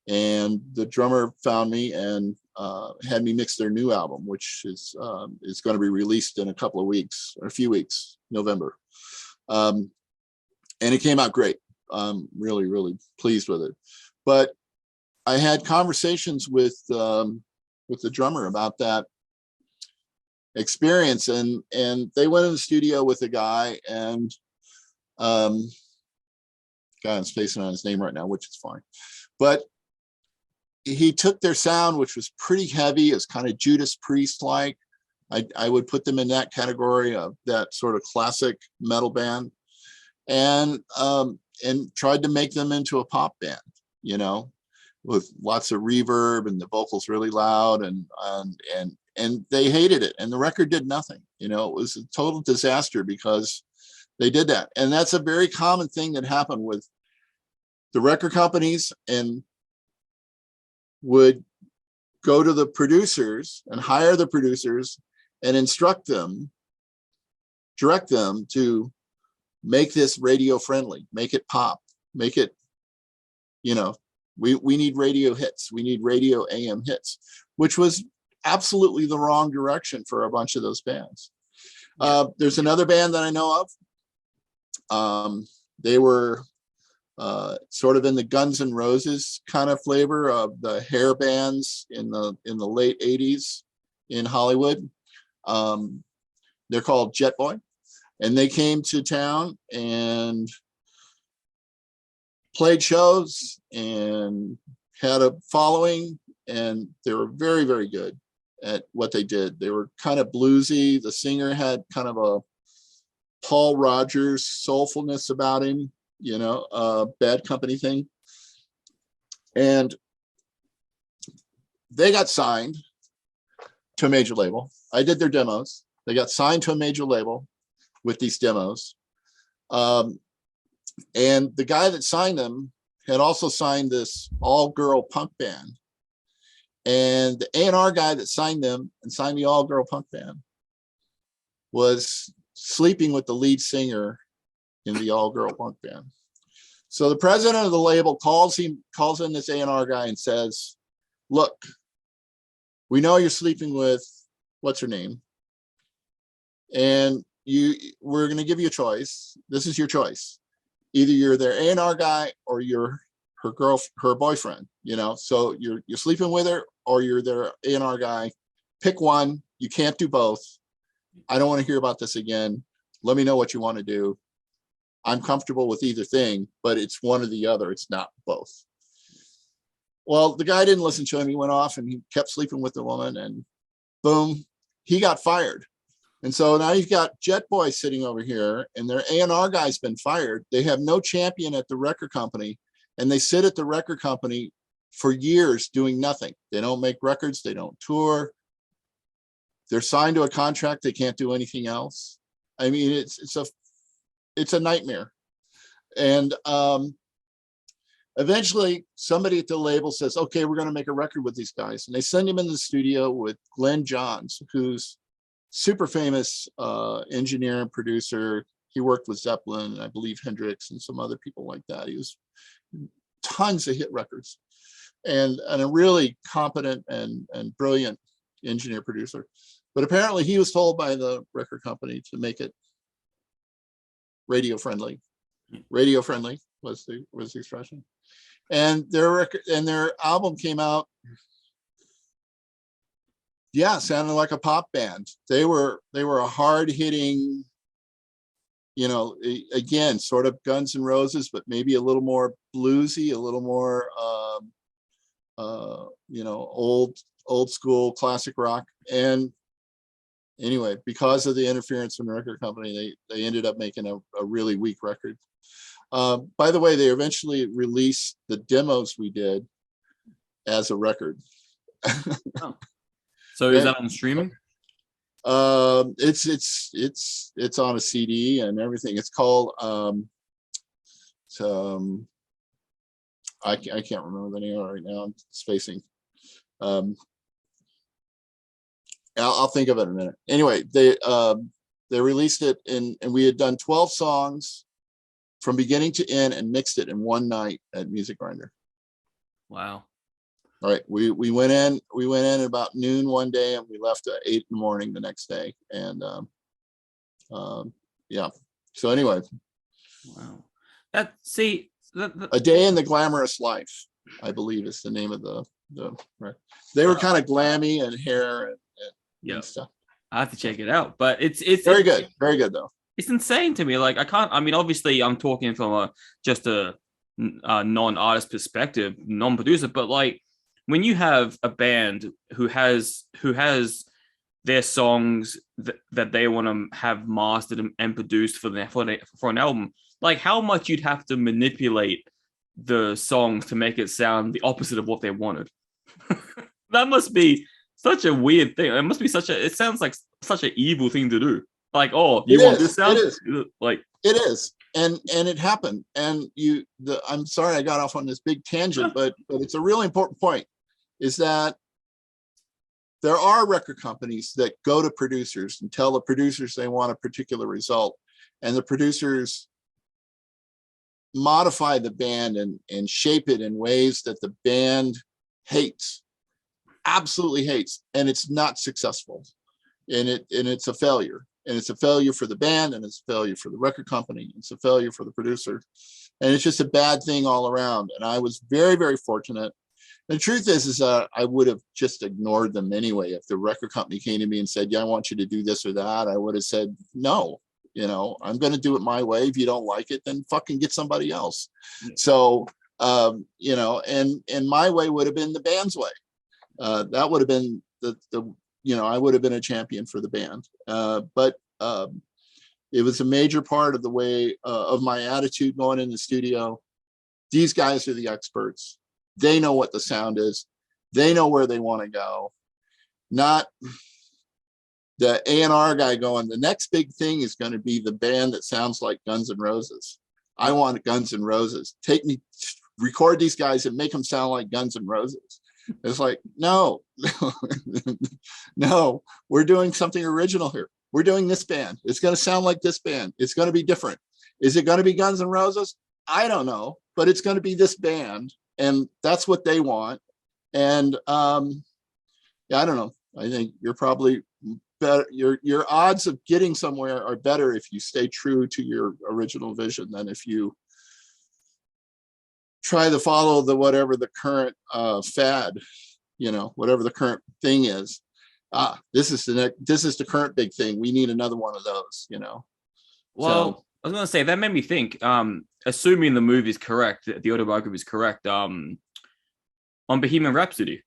and the drummer found me and had me mix their new album, which is going to be released in a couple of weeks, or a few weeks, November. And it came out great. I'm really, really pleased with it. But I had conversations with the drummer about that experience, and they went in the studio with a guy, and God, I'm spacing on his name right now, which is fine. But he took their sound, which was pretty heavy. It's kind of Judas Priest-like. I would put them in that category of that sort of classic metal band, and tried to make them into a pop band, with lots of reverb and the vocals really loud, and they hated it, and the record did nothing. It was a total disaster because they did that. And that's a very common thing that happened with the record companies, and would go to the producers and hire the producers and instruct them, direct them to make this radio friendly, make it pop, make it, we need radio hits. We need radio AM hits, which was absolutely the wrong direction for a bunch of those bands. There's another band that I know of. They were sort of in the Guns N' Roses kind of flavor of the hair bands in the late 80s in Hollywood. They're called Jet Boy, and they came to town and played shows and had a following, and they were very, very good at what they did. They were kind of bluesy. The singer had kind of a Paul Rogers soulfulness about him, Bad Company thing. And they got signed to a major label. I did their demos. They got signed to a major label with these demos. And the guy that signed them had also signed this all-girl punk band. And the A&R guy that signed them and signed the all-girl punk band was sleeping with the lead singer in the all-girl punk band. So the president of the label calls in this A&R guy and says, look, we know you're sleeping with what's her name, and we're going to give you a choice. This is your choice. Either you're their A&R guy or you're her boyfriend, so you're sleeping with her or you're their A&R guy. Pick one. You can't do both. I don't want to hear about this again. Let me know what you want to do. I'm comfortable with either thing, but it's one or the other. It's not both. Well, the guy didn't listen to him. He went off and he kept sleeping with the woman, and boom, he got fired. And so now you've got Jet Boy sitting over here, and their A&R guy's been fired. They have no champion at the record company, and they sit at the record company for years doing nothing. They don't make records. They don't tour. They're signed to a contract. They can't do anything else. I mean, it's a nightmare. And eventually somebody at the label says, okay, we're going to make a record with these guys. And they send him in the studio with Glenn Johns, who's super famous engineer and producer. He worked with Zeppelin, and I believe Hendrix and some other people like that. He was tons of hit records, and a really competent and brilliant engineer producer. But apparently he was told by the record company to make it radio friendly. Radio friendly was the expression. And their album came out, sounded like a pop band. They were a hard hitting, again, sort of Guns N' Roses, but maybe a little more bluesy, a little more old school classic rock. And anyway, because of the interference from the record company, they ended up making a really weak record. By the way, they eventually released the demos we did as a record. Oh. So is that on streaming? It's on a CD and everything. It's called I can't remember the name right now. I'm spacing. I'll think of it in a minute. Anyway, they released it and we had done 12 songs from beginning to end and mixed it in one night at Music Grinder. Wow. All right, we went in at about noon one day and we left at 8 in the morning the next day. And so anyway. Wow. A Day in the Glamorous Life, I believe is the name of the they were kind of glammy and hair and stuff. I have to check it out, but it's very good though. It's insane to me. Like obviously I'm talking from just a non-artist perspective, non-producer, but like when you have a band who has their songs that they want to have mastered and produced for an album, like how much you'd have to manipulate the songs to make it sound the opposite of what they wanted. That must be such a weird thing. It sounds like such an evil thing to do. Like, oh, you want this sound? It is. Like it is. And it happened. And I'm sorry I got off on this big tangent, but it's a really important point, is that there are record companies that go to producers and tell the producers they want a particular result, and the producers modify the band and shape it in ways that the band hates, absolutely hates, and it's not successful, and it's a failure. it's a failure for the band, and it's a failure for the record company. It's a failure for the producer, and it's just a bad thing all around. And I was very, very fortunate. The truth is I would have just ignored them anyway. If the record company came to me and said, yeah, I want you to do this or that, I would have said, no, you know, I'm going to do it my way. If you don't like it, then fucking get somebody else. Yeah. So, you know, and my way would have been the band's way. That would have been the, you know, I would have been a champion for the band. But it was a major part of the way of my attitude going in the studio. These guys are the experts. They know what the sound is. They know where they want to go. Not the A&R guy going, the next big thing is going to be the band that sounds like Guns N' Roses. I want Guns N' Roses. Take me, record these guys and make them sound like Guns N' Roses. It's like, no, no, we're doing something original here. We're doing this band. It's going to sound like this band. It's going to be different. Is it going to be Guns N' Roses? I don't know, but it's going to be this band. And that's what they want. And yeah, I don't know. I think you're probably better. Your odds of getting somewhere are better if you stay true to your original vision than if you try to follow the whatever the current fad, you know, whatever the current thing is. This is the current big thing. We need another one of those, you know. Well, so, I was going to say, that made me think, assuming the movie is correct, the autobiography is correct, on Bohemian Rhapsody,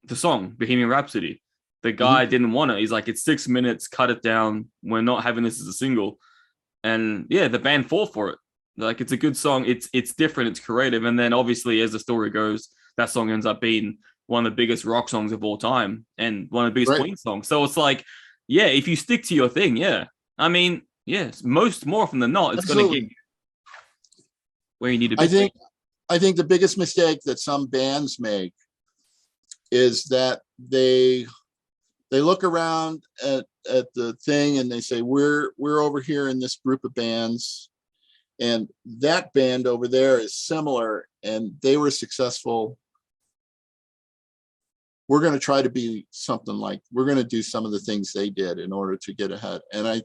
the song Bohemian Rhapsody, the guy didn't want it. He's like, it's 6 minutes, cut it down. We're not having this as a single. And yeah, the band fought for it. Like, it's a good song. It's different. It's creative. And then obviously, as the story goes, that song ends up being one of the biggest rock songs of all time and one of the biggest Queen songs. So it's like, yeah, if you stick to your thing, yeah. I mean, yes, more often than not, it's going to get where you need to be. I think the biggest mistake that some bands make is that they look around at the thing and they say, we're over here in this group of bands, and that band over there is similar and they were successful. We're going to try to be something like, we're going to do some of the things they did in order to get ahead. And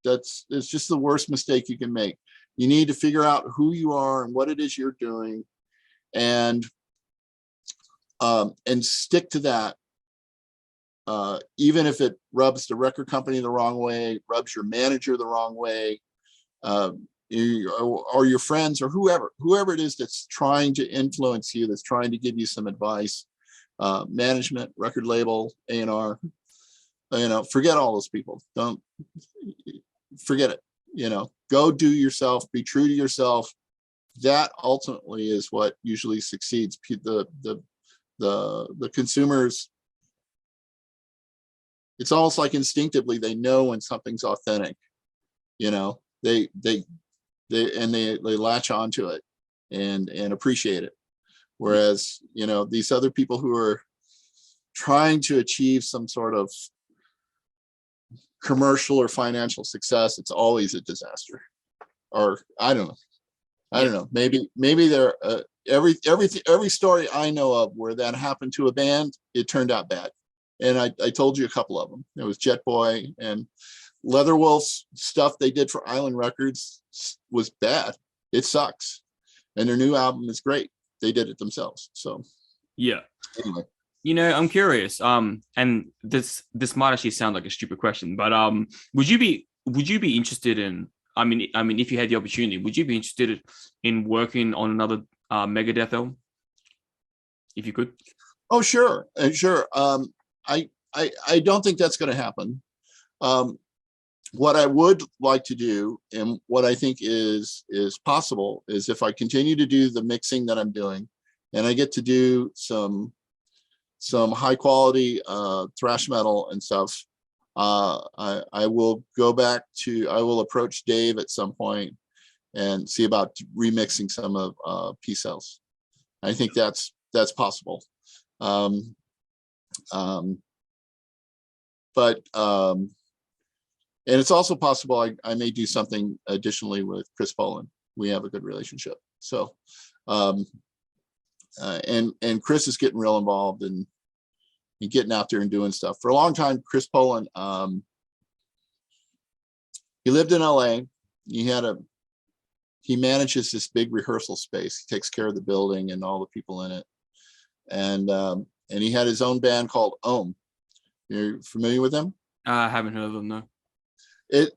it's just the worst mistake you can make. You need to figure out who you are and what it is you're doing, and stick to that. Even if it rubs the record company the wrong way, rubs your manager the wrong way, or your friends or whoever it is that's trying to influence you, that's trying to give you some advice, management, record label, A&R, you know, forget all those people. Don't forget it. You know, go do yourself, be true to yourself. That ultimately is what usually succeeds. The consumers, it's almost like instinctively they know when something's authentic. You know, they latch onto it and appreciate it. Whereas, you know, these other people who are trying to achieve some sort of commercial or financial success, it's always a disaster. Or I don't know. Maybe there every story I know of where that happened to a band, it turned out bad. And I told you a couple of them. It was Jet Boy and Leatherwolf's stuff they did for Island Records was bad. It sucks. And their new album is great. They did it themselves. So yeah. Anyway. You know, I'm curious. And this might actually sound like a stupid question, but would you be interested in? I mean, if you had the opportunity, would you be interested in working on another Megadeth album, if you could? Oh, sure, sure. I don't think that's going to happen. What I would like to do, and what I think is possible, is if I continue to do the mixing that I'm doing, and I get to do some high quality thrash metal and stuff, I will approach Dave at some point and see about remixing some of Peace Cells. I think that's possible. And it's also possible I may do something additionally with Chris Poland. We have a good relationship. So, and Chris is getting real involved in getting out there and doing stuff. For a long time, Chris Poland he lived in LA. He manages this big rehearsal space. He takes care of the building and all the people in it. And he had his own band called Ohm. You're familiar with them? I haven't heard of them, no.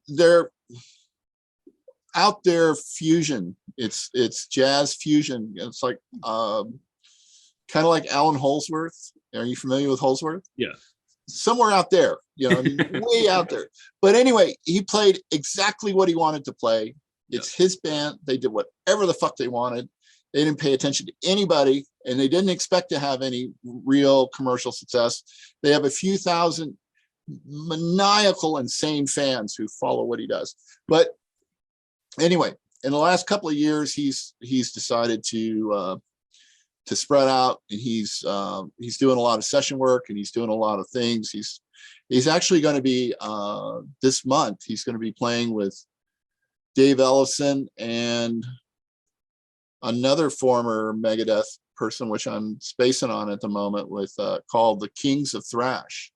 They're out there fusion. It's jazz fusion. It's like kind of like Alan Holdsworth. Are you familiar with Holdsworth? Yeah. Somewhere out there, way out there. But anyway, he played exactly what he wanted to play. It's his band. They did whatever the fuck they wanted. They didn't pay attention to anybody, and they didn't expect to have any real commercial success. They have a few thousand maniacal, insane fans who follow what he does. But anyway, in the last couple of years, he's decided to spread out, and he's doing a lot of session work, and he's doing a lot of things. He's actually going to be this month. He's going to be playing with Dave Ellefson and another former Megadeth person, which I'm spacing on at the moment, with called the Kings of Thrash.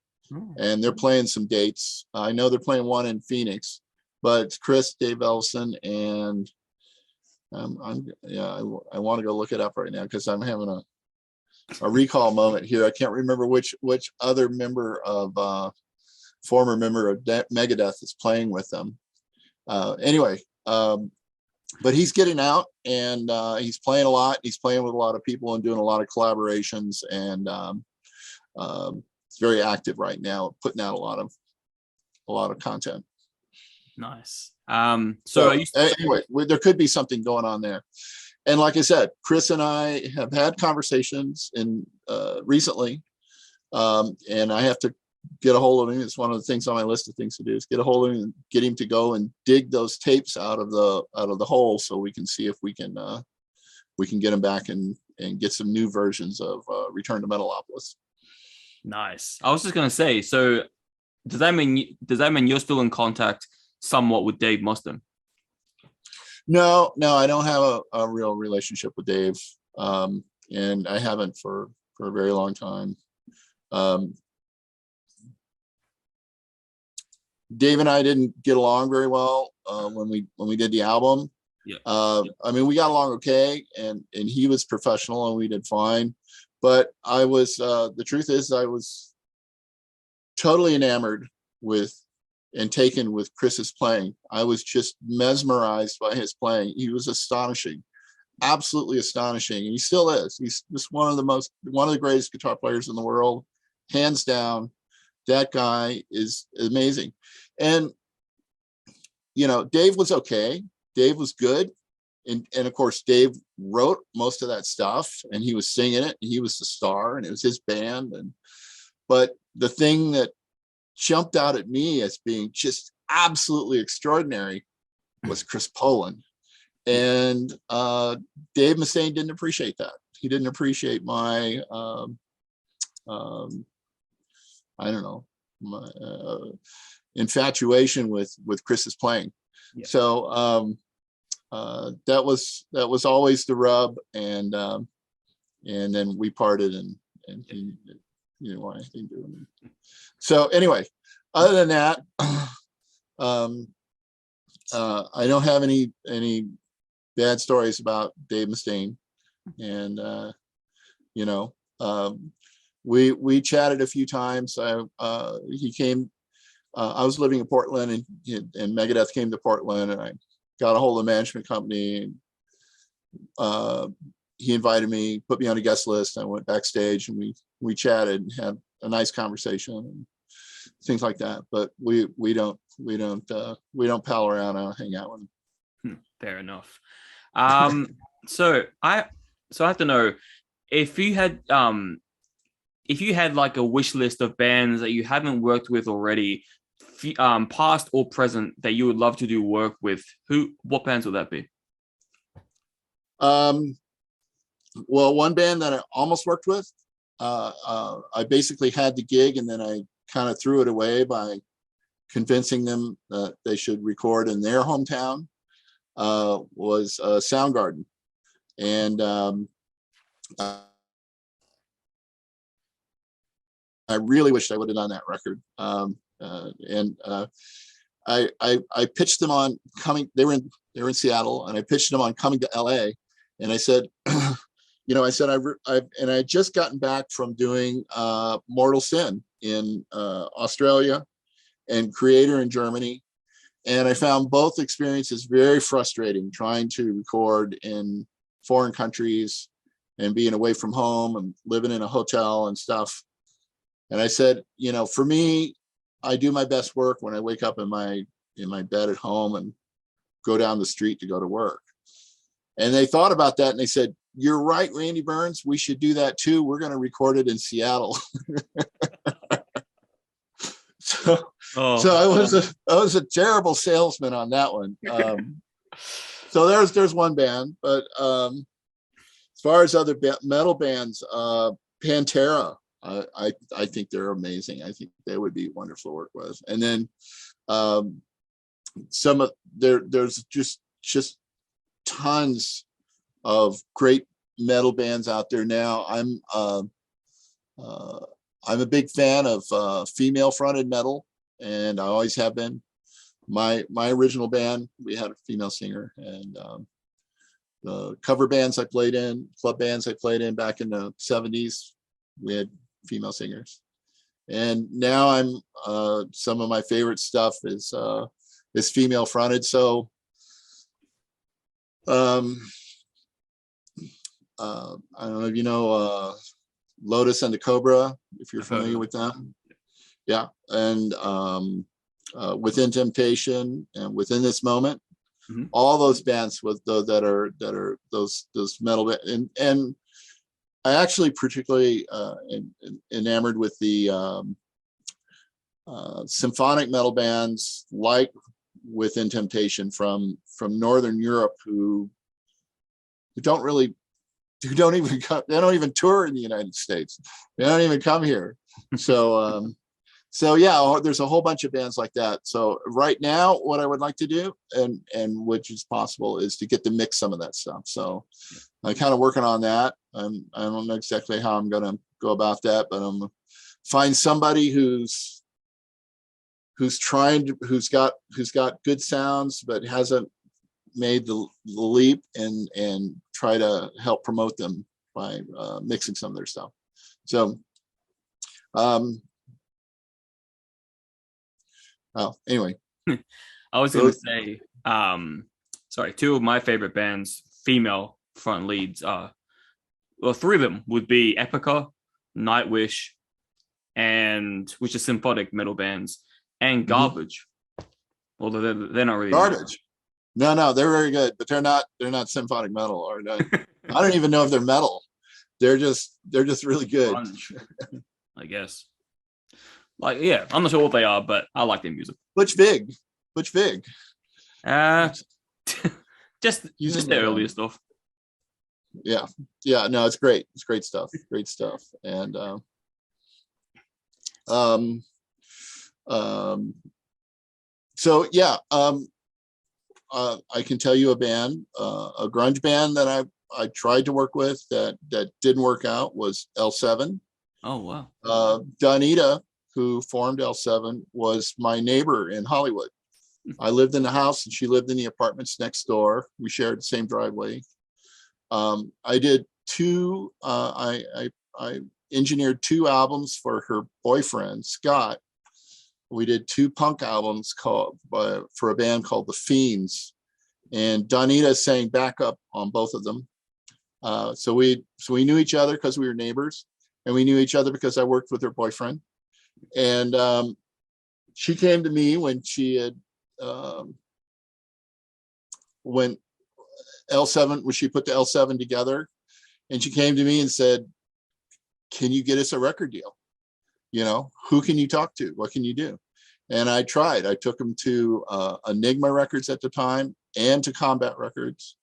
And they're playing some dates. I know they're playing one in Phoenix, but it's Chris, Dave Ellefson, and I want to go look it up right now because I'm having a recall moment here. I can't remember which other member of former member of Megadeth is playing with them. Anyway, but he's getting out, and he's playing a lot. He's playing with a lot of people and doing a lot of collaborations, and it's very active right now, putting out a lot of content. Nice. Anyway, there could be something going on there. And like I said, Chris and I have had conversations recently, and I have to get a hold of him. It's one of the things on my list of things to do is get a hold of him and get him to go and dig those tapes out of the hole, so we can see if we can get him back and get some new versions of Return to Metalopolis. Nice. I was just gonna say, so does that mean you're still in contact somewhat with Dave Mustaine? No, I don't have a real relationship with Dave, and I haven't for a very long time. Dave and I didn't get along very well when we did the album. Yeah. I mean, we got along okay, and he was professional, and we did fine. But I was the truth is I was totally enamored with and taken with Chris's playing. I was just mesmerized by his playing. He was astonishing, absolutely astonishing, and he still is. He's just one of the greatest guitar players in the world, hands down. That guy is amazing. And Dave was okay. Dave was good. And of course, Dave wrote most of that stuff, and he was singing it, and he was the star, and it was his band. But the thing that jumped out at me as being just absolutely extraordinary was Chris Poland. And Dave Mustaine didn't appreciate that. He didn't appreciate my I don't know, my infatuation with Chris's playing. Yeah. So that was always the rub, and then we parted, and he, I think doing it. So anyway, other than that, I don't have any bad stories about Dave Mustaine, and we chatted a few times. He came. I was living in Portland, and Megadeth came to Portland, and I got a hold of the management company. And, he invited me, put me on a guest list. I went backstage, and we chatted and had a nice conversation and things like that. But we don't pal around. I don't hang out with him. Fair enough. So I have to know if you had like a wish list of bands that you haven't worked with already, past or present, that you would love to do work with, what bands would that be? Well, one band that I almost worked with, I basically had the gig, and then I kind of threw it away by convincing them that they should record in their hometown, was Soundgarden. And I really wished I would have done that record. I pitched them on coming. They were in Seattle, and I pitched them on coming to LA. And I said, I had just gotten back from doing Mortal Sin in Australia and Creator in Germany. And I found both experiences very frustrating, trying to record in foreign countries and being away from home and living in a hotel and stuff. And I said, for me, I do my best work when I wake up in my bed at home and go down the street to go to work. And they thought about that and they said, you're right, Randy Burns, we should do that too. We're going to record it in Seattle. So I was a terrible salesman on that one. So there's one band, but as far as other metal bands, Pantera, I think they're amazing. I think they would be wonderful to work with. And then there's just tons of great metal bands out there now. I'm a big fan of female fronted metal, and I always have been. My original band, we had a female singer, and the cover bands I played in, club bands I played in back in the 70s, we had female singers. And now I'm some of my favorite stuff is female fronted. So I don't know if you know Lotus and the Cobra, if you're familiar with them. Yeah. And Within Temptation and Within This Moment, all those bands with that are those metal and I actually particularly enamored with the symphonic metal bands like Within Temptation from Northern Europe who don't even tour in the United States. They don't even come here. So yeah, there's a whole bunch of bands like that. So right now, what I would like to do, and which is possible, is to get to mix some of that stuff. So I'm kind of working on that. I don't know exactly how I'm going to go about that, but I'm find somebody who's got good sounds but hasn't made the leap, and try to help promote them by mixing some of their stuff. So anyway, I was going to say, two of my favorite bands, female front leads, three of them would be Epica, Nightwish, and which are symphonic metal bands, and Garbage. Although they're not really Garbage. No, they're very good, but they're not symphonic metal, or I don't even know if they're metal. They're just really good. Grunge, I guess. Like, yeah, I'm not sure what they are, but I like their music. Which Vig? Just their earlier stuff. Yeah, no, it's great. It's great stuff. Great stuff. And so yeah, I can tell you a band, a grunge band that I tried to work with that didn't work out was L7. Oh wow. Donita, who formed L7, was my neighbor in Hollywood. I lived in the house and she lived in the apartments next door. We shared the same driveway. I did I engineered 2 albums for her boyfriend, Scott. We did 2 punk albums for a band called The Fiends, and Donita sang backup on both of them. So we knew each other because we were neighbors, and we knew each other because I worked with her boyfriend. And she came to me when she had when she put the L7 together, and she came to me and said, "Can you get us a record deal? Who can you talk to? What can you do?" And I tried. I took them to Enigma Records at the time and to Combat Records,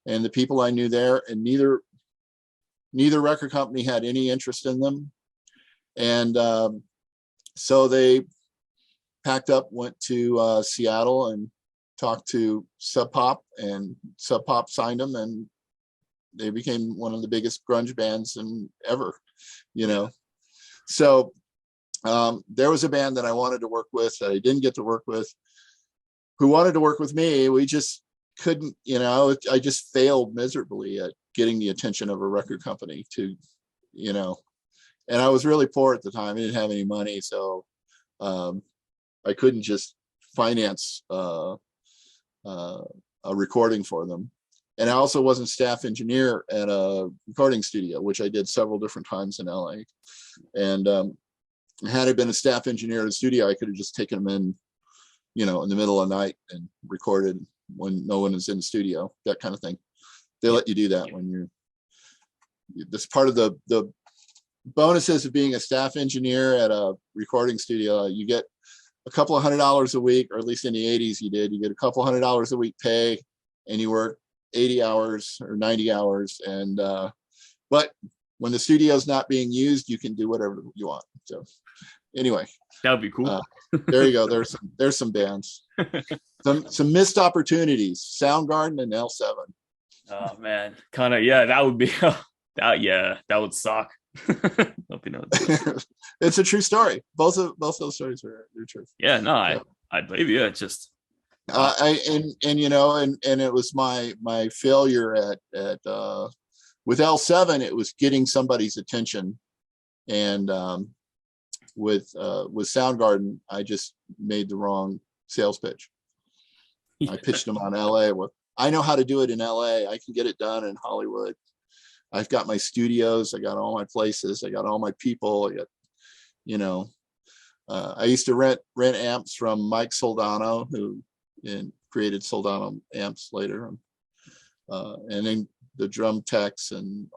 and the people I knew there, and neither record company had any interest in them. And so they packed up, went to Seattle, and talked to Sub Pop, and Sub Pop signed them, and they became one of the biggest grunge bands ever. So there was a band that I wanted to work with that I didn't get to work with, who wanted to work with me. We just couldn't, you know, I just failed miserably at getting the attention of a record company to, you know, and I was really poor at the time. I didn't have any money. So I couldn't just finance a recording for them. And I also wasn't staff engineer at a recording studio, which I did several different times in LA. And had I been a staff engineer at a studio, I could have just taken them in, you know, in the middle of the night and recorded when no one is in the studio, that kind of thing. They let you do that when you're, this part of the bonuses of being a staff engineer at a recording studio. You get a couple of $100 a week, or at least in the 80s you did. You get a couple $100 a week pay, and you work 80 hours or 90 hours. And but when the studio's not being used, you can do whatever you want. So anyway, That would be cool. there you go. There's some bands, some missed opportunities. Soundgarden and L7. Oh man, kind of, yeah, that would be that would suck. It's a true story. Both those stories are true. Yeah, no, I believe you. It's just and you know, and it was my failure at with L7. It was getting somebody's attention, and with Soundgarden, I just made the wrong sales pitch. I pitched them on LA. I know how to do it in LA. I can get it done in Hollywood. I've got my studios. I got all my places. I got all my people. I got, you know, I used to rent amps from Mike Soldano, who created Soldano amps later. And then the drum techs and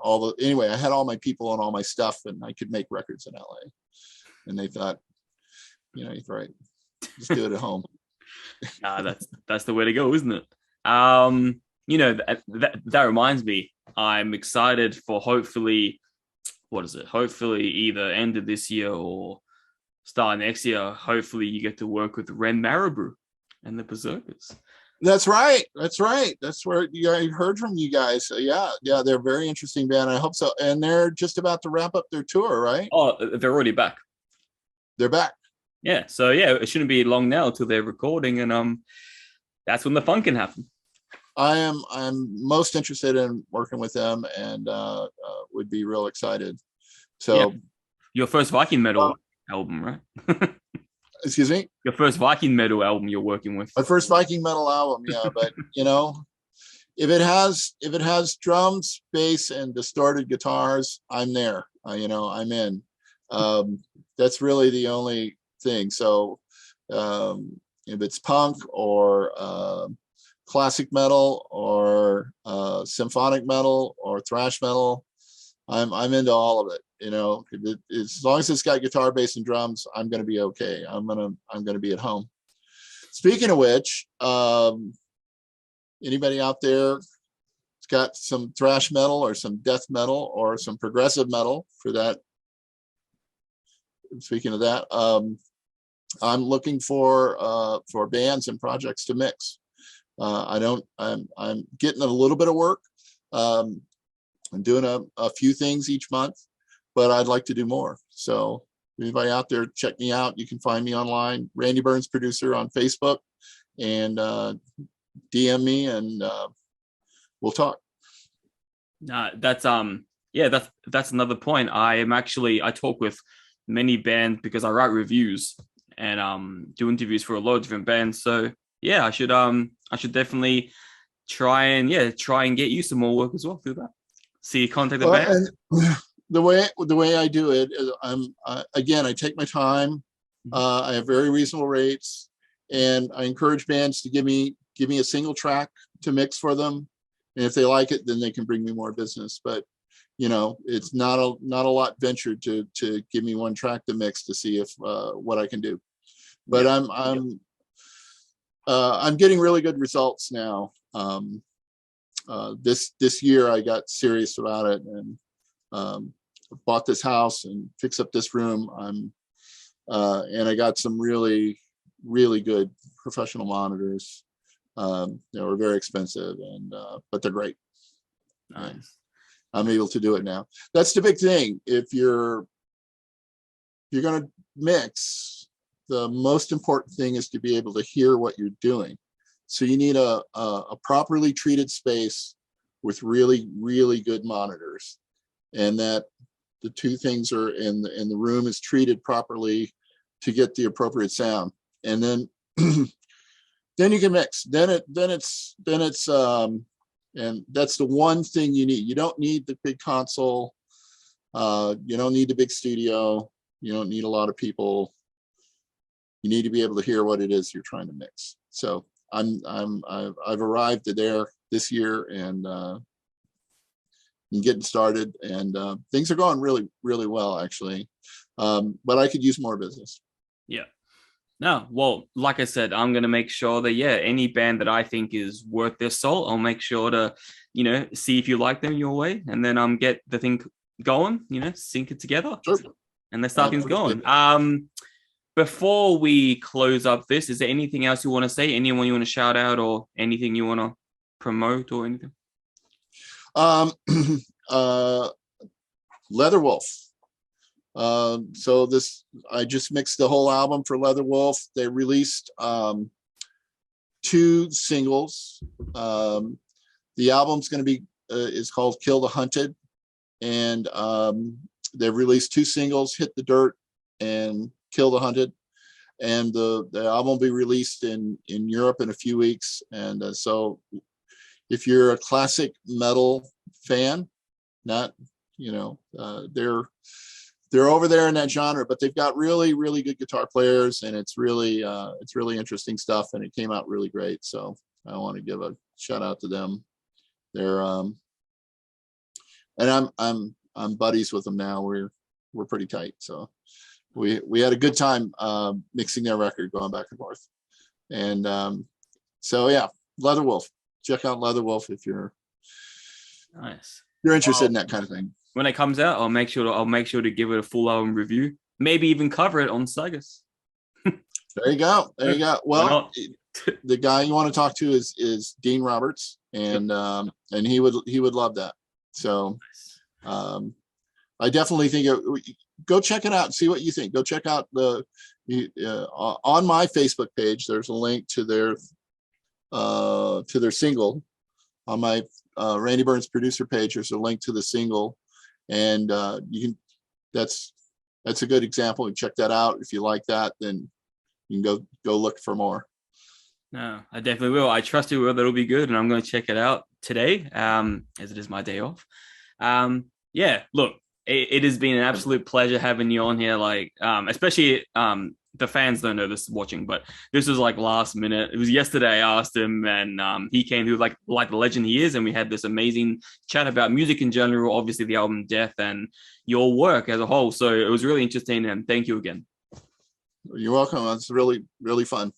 anyway, I had all my people and all my stuff, and I could make records in LA. And they thought, you know, he's right. Just do it at home. That's the way to go, isn't it? You know, that reminds me, I'm excited for hopefully either end of this year or start next year. Hopefully you get to work with Ren Marabou and the Berserkers. That's right. That's where I heard from you guys. Yeah, they're a very interesting band. I hope so. And they're just about to wrap up their tour, right? Oh, they're already back. They're back. Yeah, so yeah, it shouldn't be long now till they're recording, and that's when the fun can happen. I'm most interested in working with them, and would be real excited. So yeah. Your first Viking metal album, right? Excuse me? Your first Viking metal album you're working with. My first Viking metal album, yeah. But you know, if it has drums, bass, and distorted guitars, I'm there. You know, I'm in. That's really the only thing. So if it's punk or classic metal or symphonic metal or thrash metal, I'm into all of it. You know, as long as it's got guitar, bass, and drums, I'm going to be okay. I'm gonna be at home. Speaking of which, anybody out there has got some thrash metal or some death metal or some progressive metal for that? Speaking of that, I'm looking for bands and projects to mix. I'm getting a little bit of work. I'm doing a few things each month, but I'd like to do more. So anybody out there, check me out. You can find me online, Randy Burns Producer on Facebook, and DM me, and we'll talk. That's another point. I talk with many bands because I write reviews and do interviews for a lot of different bands. So yeah, I should definitely try and get you some more work as well through that. See, contact the band. And the way I do it is I take my time. I have very reasonable rates, and I encourage bands to give me a single track to mix for them, and if they like it, then they can bring me more business. But you know, it's not a lot ventured to give me one track to mix to see if what I can do. But yeah. I'm getting really good results now. This year I got serious about it, and bought this house and fixed up this room. And I got some really, really good professional monitors. They were very expensive, but they're great. Nice. And I'm able to do it now. That's the big thing. If you're going to mix, the most important thing is to be able to hear what you're doing. So you need a properly treated space with really, really good monitors, and that the two things are in the room is treated properly to get the appropriate sound. And then then you can mix. Then it's and that's the one thing you need. You don't need the big console. You don't need the big studio. You don't need a lot of people. You need to be able to hear what it is you're trying to mix. So I've arrived there this year, and I'm getting started, and things are going really, really well, actually. But I could use more business. Yeah. No, well, like I said, I'm going to make sure that, any band that I think is worth their salt, I'll make sure to, see if you like them your way, and then get the thing going, sync it together. Sure. And let's start things going. Before we close up this, is there anything else you want to say? Anyone you want to shout out, or anything you want to promote or anything? Leatherwolf. So I just mixed the whole album for Leatherwolf. They released 2 singles. The album's going to be is called Kill the Hunted, and they've released 2 singles, Hit the Dirt and Kill the Hunted, and the album will be released in Europe in a few weeks. And so if you're a classic metal fan, not they're over there in that genre, but they've got really, really good guitar players, and it's really interesting stuff, and it came out really great. So I want to give a shout out to them. They're and I'm buddies with them now. We're pretty tight. So we had a good time mixing their record, going back and forth. And so yeah, Leatherwolf. Check out Leatherwolf if you're interested in that kind of thing. When it comes out, I'll make sure to give it a full album review. Maybe even cover it on SAGAS. There you go. Well, the guy you want to talk to is Dean Roberts, and he would love that. So I definitely think go check it out and see what you think. Go check out on my Facebook page. There's a link to their single. On my Randy Burns producer page, there's a link to the single, and you can. That's a good example. You check that out. If you like that, then you can go look for more. No, I definitely will. I trust you will. That'll be good, and I'm going to check it out today, as it is my day off. Look, it has been an absolute pleasure having you on here. Like, especially the fans don't know this watching, but this was like last minute. It was yesterday. I asked him, and he came through like the legend he is, and we had this amazing chat about music in general, obviously the album Death, and your work as a whole. So it was really interesting, and thank you again. You're welcome. It's really, really fun.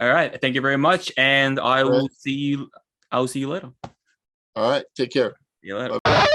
All right, thank you very much, and I'll see you later. All right, take care. See you later. Bye.